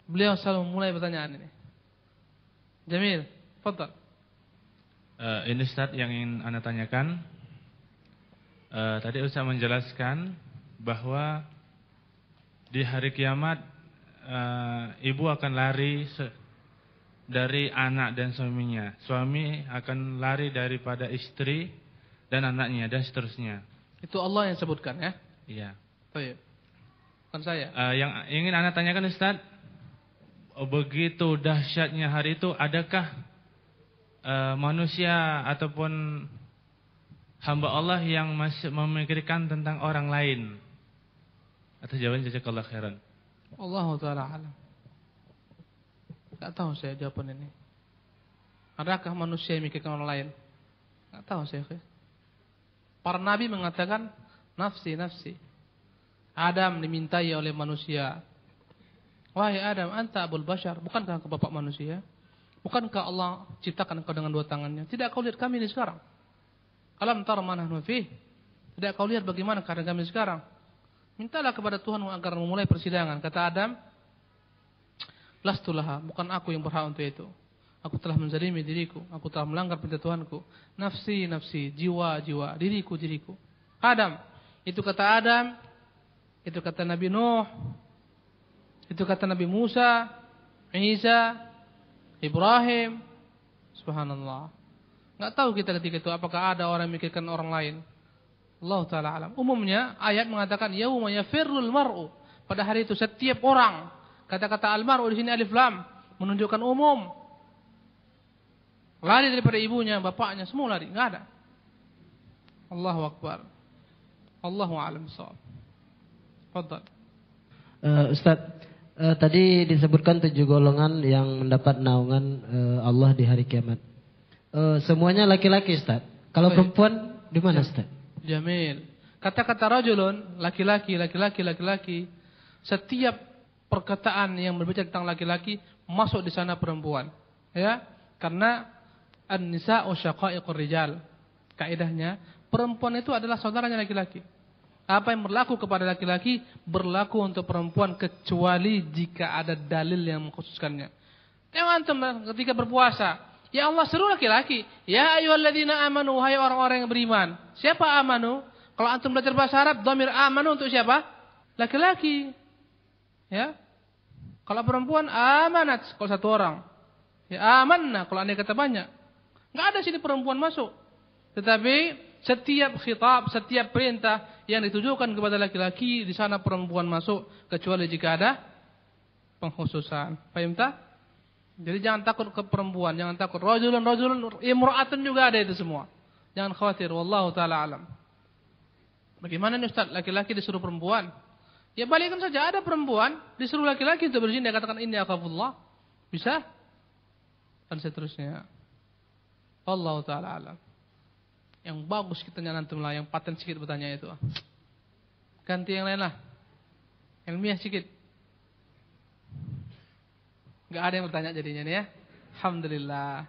S1: Beliau selalu memulai pertanyaan ini. Jamil, fadhal.
S3: Ini Ustaz yang ingin Anda tanyakan. Tadi Ustaz menjelaskan bahwa di hari kiamat ibu akan lari dari anak dan suaminya. Suami akan lari daripada istri dan anaknya dan seterusnya.
S1: Itu Allah yang sebutkan ya?
S3: Iya.
S1: Baik. Bukan saya.
S3: Yang ingin Anda tanyakan Ustaz, begitu dahsyatnya hari itu, adakah manusia ataupun hamba Allah yang masih memikirkan tentang orang lain? Atas jawaban jazakallahu khairan.
S1: Allah Ta'ala alam. Gak tahu saya jawaban ini. Adakah manusia yang memikirkan orang lain? Gak tahu saya. Para nabi mengatakan nafsi, nafsi. Adam dimintai oleh manusia. Wahai Adam, anta abul bashar. Bukankah engkau bapak manusia? Bukankah Allah ciptakan engkau dengan dua tangannya? Tidak kau lihat kami ini sekarang? Alam tara ma nahnu fih? Tidak kau lihat bagaimana keadaan kami sekarang? Mintalah kepada Tuhan agar memulai persidangan. Kata Adam, lastulaha, bukan aku yang berhak untuk itu. Aku telah menzalimi diriku. Aku telah melanggar perintah Tuhanku. Nafsi, nafsi, jiwa, jiwa, diriku, diriku. Adam, itu kata Adam. Itu kata Nabi Nuh. Itu kata Nabi Musa, Isa, Ibrahim. Subhanallah. Enggak tahu kita ketika itu apakah ada orang yang memikirkan orang lain. Allah Ta'ala alam. Umumnya ayat mengatakan yauma yafirrul mar'u. Pada hari itu setiap orang. Kata-kata al-mar'u di sini alif lam menunjukkan umum. Lari daripada ibunya, bapaknya, semua lari, enggak ada. Allahu Akbar. Allahu a'lam bissawab. Fadhal.
S4: Ustaz, tadi disebutkan 7 golongan yang mendapat naungan Allah di hari kiamat. Semuanya laki-laki, Ustaz. Kalau perempuan di mana, Ustaz?
S1: Jamil. Kata-kata rajulun, laki-laki, laki-laki, laki-laki. Setiap perkataan yang berbicara tentang laki-laki masuk di sana perempuan. Ya, karena an-nisa'u syaqa'iqur rijal. Kaidahnya, perempuan itu adalah saudaranya laki-laki. Apa yang berlaku kepada laki-laki berlaku untuk perempuan kecuali jika ada dalil yang mengkhususkannya. Yang antum ketika berpuasa, ya Allah seru laki-laki. Ya ayyuhalladzina amanu, wahai orang-orang yang beriman. Siapa amanu? Kalau antum belajar bahasa Arab, dhamir amanu untuk siapa? Laki-laki. Ya. Kalau perempuan amanat kalau satu orang. Ya amanna kalau anda kata banyak. Enggak ada sini perempuan masuk. Tetapi setiap khitab, setiap perintah yang ditujukan kepada laki-laki di sana perempuan masuk kecuali jika ada pengkhususan. Paham tak? Jadi jangan takut ke perempuan, jangan takut rajulun, imra'atun juga ada itu semua. Jangan khawatir, wallahu taala alam. Bagaimana nih Ustaz, laki-laki disuruh perempuan? Ya balikkan saja, ada perempuan disuruh laki-laki untuk berzina, dia katakan inni akhafullah. Bisa? Dan seterusnya. Wallahu taala alam. Yang bagus kita nyantum lah, yang paten sedikit bertanya itu. Ganti yang lain lah. Ilmiah sedikit. Enggak ada yang bertanya jadinya nih ya. Alhamdulillah.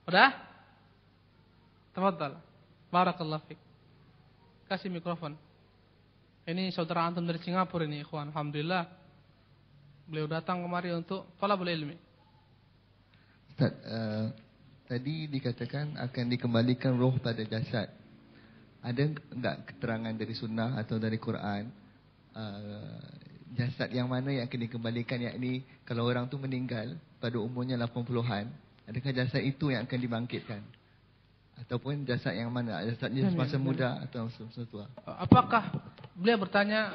S1: Udah? Tafadhal. Barakallahu fiik. Kasih mikrofon. Ini saudara antum dari Singapura ini, ikhwan. Alhamdulillah. Beliau datang kemari untuk thalabul ilmi.
S5: Ustaz, tadi dikatakan akan dikembalikan roh pada jasad. Ada enggak keterangan dari sunnah atau dari Quran jasad yang mana yang akan dikembalikan, yakni kalau orang tu meninggal pada umurnya 80-an, adakah jasad itu yang akan dibangkitkan? Ataupun jasad yang mana? Jasadnya semasa muda atau semasa tua?
S1: Apakah beliau bertanya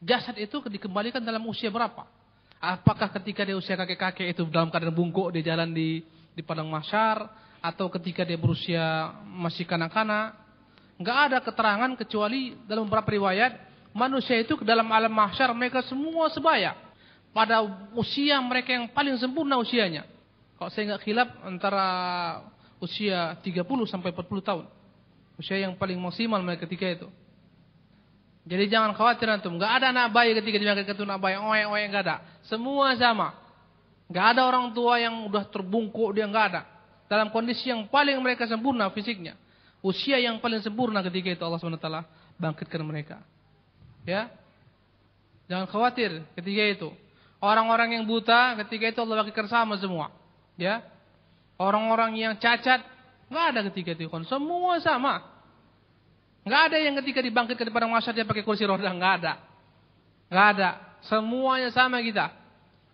S1: jasad itu dikembalikan dalam usia berapa? Apakah ketika dia usia kakek-kakek itu dalam keadaan bungkuk di jalan di padang mahsyar, atau ketika dia berusia masih kanak-kanak? Enggak ada keterangan kecuali dalam beberapa riwayat manusia itu ke dalam alam mahsyar mereka semua sebaya pada usia mereka yang paling sempurna usianya. Kalau saya enggak khilaf antara usia 30 sampai 40 tahun. Usia yang paling maksimal mereka ketika itu. Jadi jangan khawatir antum, enggak ada anak bayi ketika diangkat ke anak bayi, oe enggak ada. Semua sama. Enggak ada orang tua yang udah terbungkuk, dia enggak ada. Dalam kondisi yang paling mereka sempurna fisiknya. Usia yang paling sempurna ketika itu Allah SWT bangkitkan mereka. Ya. Jangan khawatir ketika itu. Orang-orang yang buta ketika itu Allah bagikan sama semua. Ya. Orang-orang yang cacat enggak ada ketika itu. Semua sama. Enggak ada yang ketika dibangkitkan pada mahsyar dia pakai kursi roda, enggak ada. Enggak ada. Semuanya sama kita.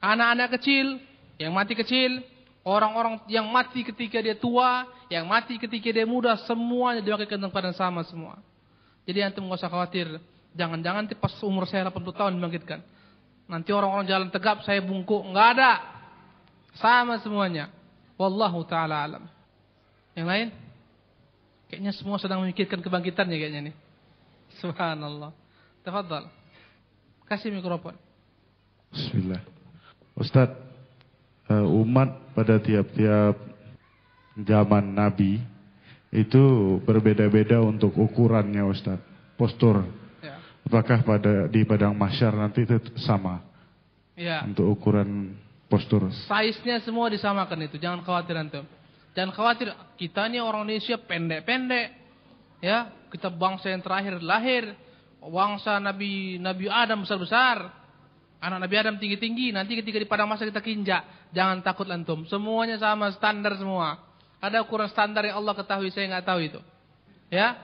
S1: Anak-anak kecil yang mati kecil, orang-orang yang mati ketika dia tua, yang mati ketika dia muda, semuanya dibangkitkan pada sama semua. Jadi antum enggak usah khawatir. Jangan-jangan pas umur saya 80 tahun dibangkitkan. Nanti orang-orang jalan tegap, saya bungkuk. Enggak ada. Sama semuanya. Wallahu ta'ala alam. Yang lain? Kayaknya semua sedang memikirkan kebangkitannya kayaknya nih. Subhanallah. Tafadhal. Kasih mikrofon.
S6: Bismillah. Ustaz, umat pada tiap-tiap zaman Nabi itu berbeda-beda untuk ukurannya Ustaz. Postur.
S1: Ya.
S6: Apakah di padang mahsyar nanti itu sama?
S1: Ya.
S6: Untuk ukuran postur.
S1: Size-nya semua disamakan itu. Jangan khawatir antum. Jangan khawatir, kita ini orang Indonesia pendek-pendek. Ya, kita bangsa yang terakhir lahir. Bangsa Nabi Adam besar-besar. Anak Nabi Adam tinggi-tinggi. Nanti ketika di padang mahsyar kita kinjak. Jangan takut antum. Semuanya sama, standar semua. Ada ukuran standar yang Allah ketahui, saya nggak tahu itu. Ya.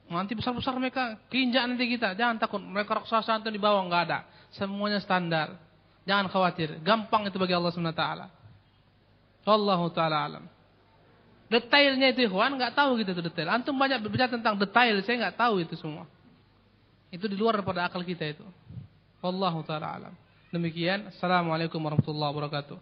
S1: Nanti besar-besar mereka kinjak nanti kita. Jangan takut. Mereka raksasa antum di bawah, nggak ada. Semuanya standar. Jangan khawatir. Gampang itu bagi Allah SWT. Wallahu ta'ala alam. Detailnya itu ikhwan, nggak tahu gitu tuh detail. Antum banyak berbicara tentang detail, saya nggak tahu itu semua. Itu di luar daripada akal kita itu. Wallahu ta'ala alam. Demikian. Assalamualaikum warahmatullahi wabarakatuh.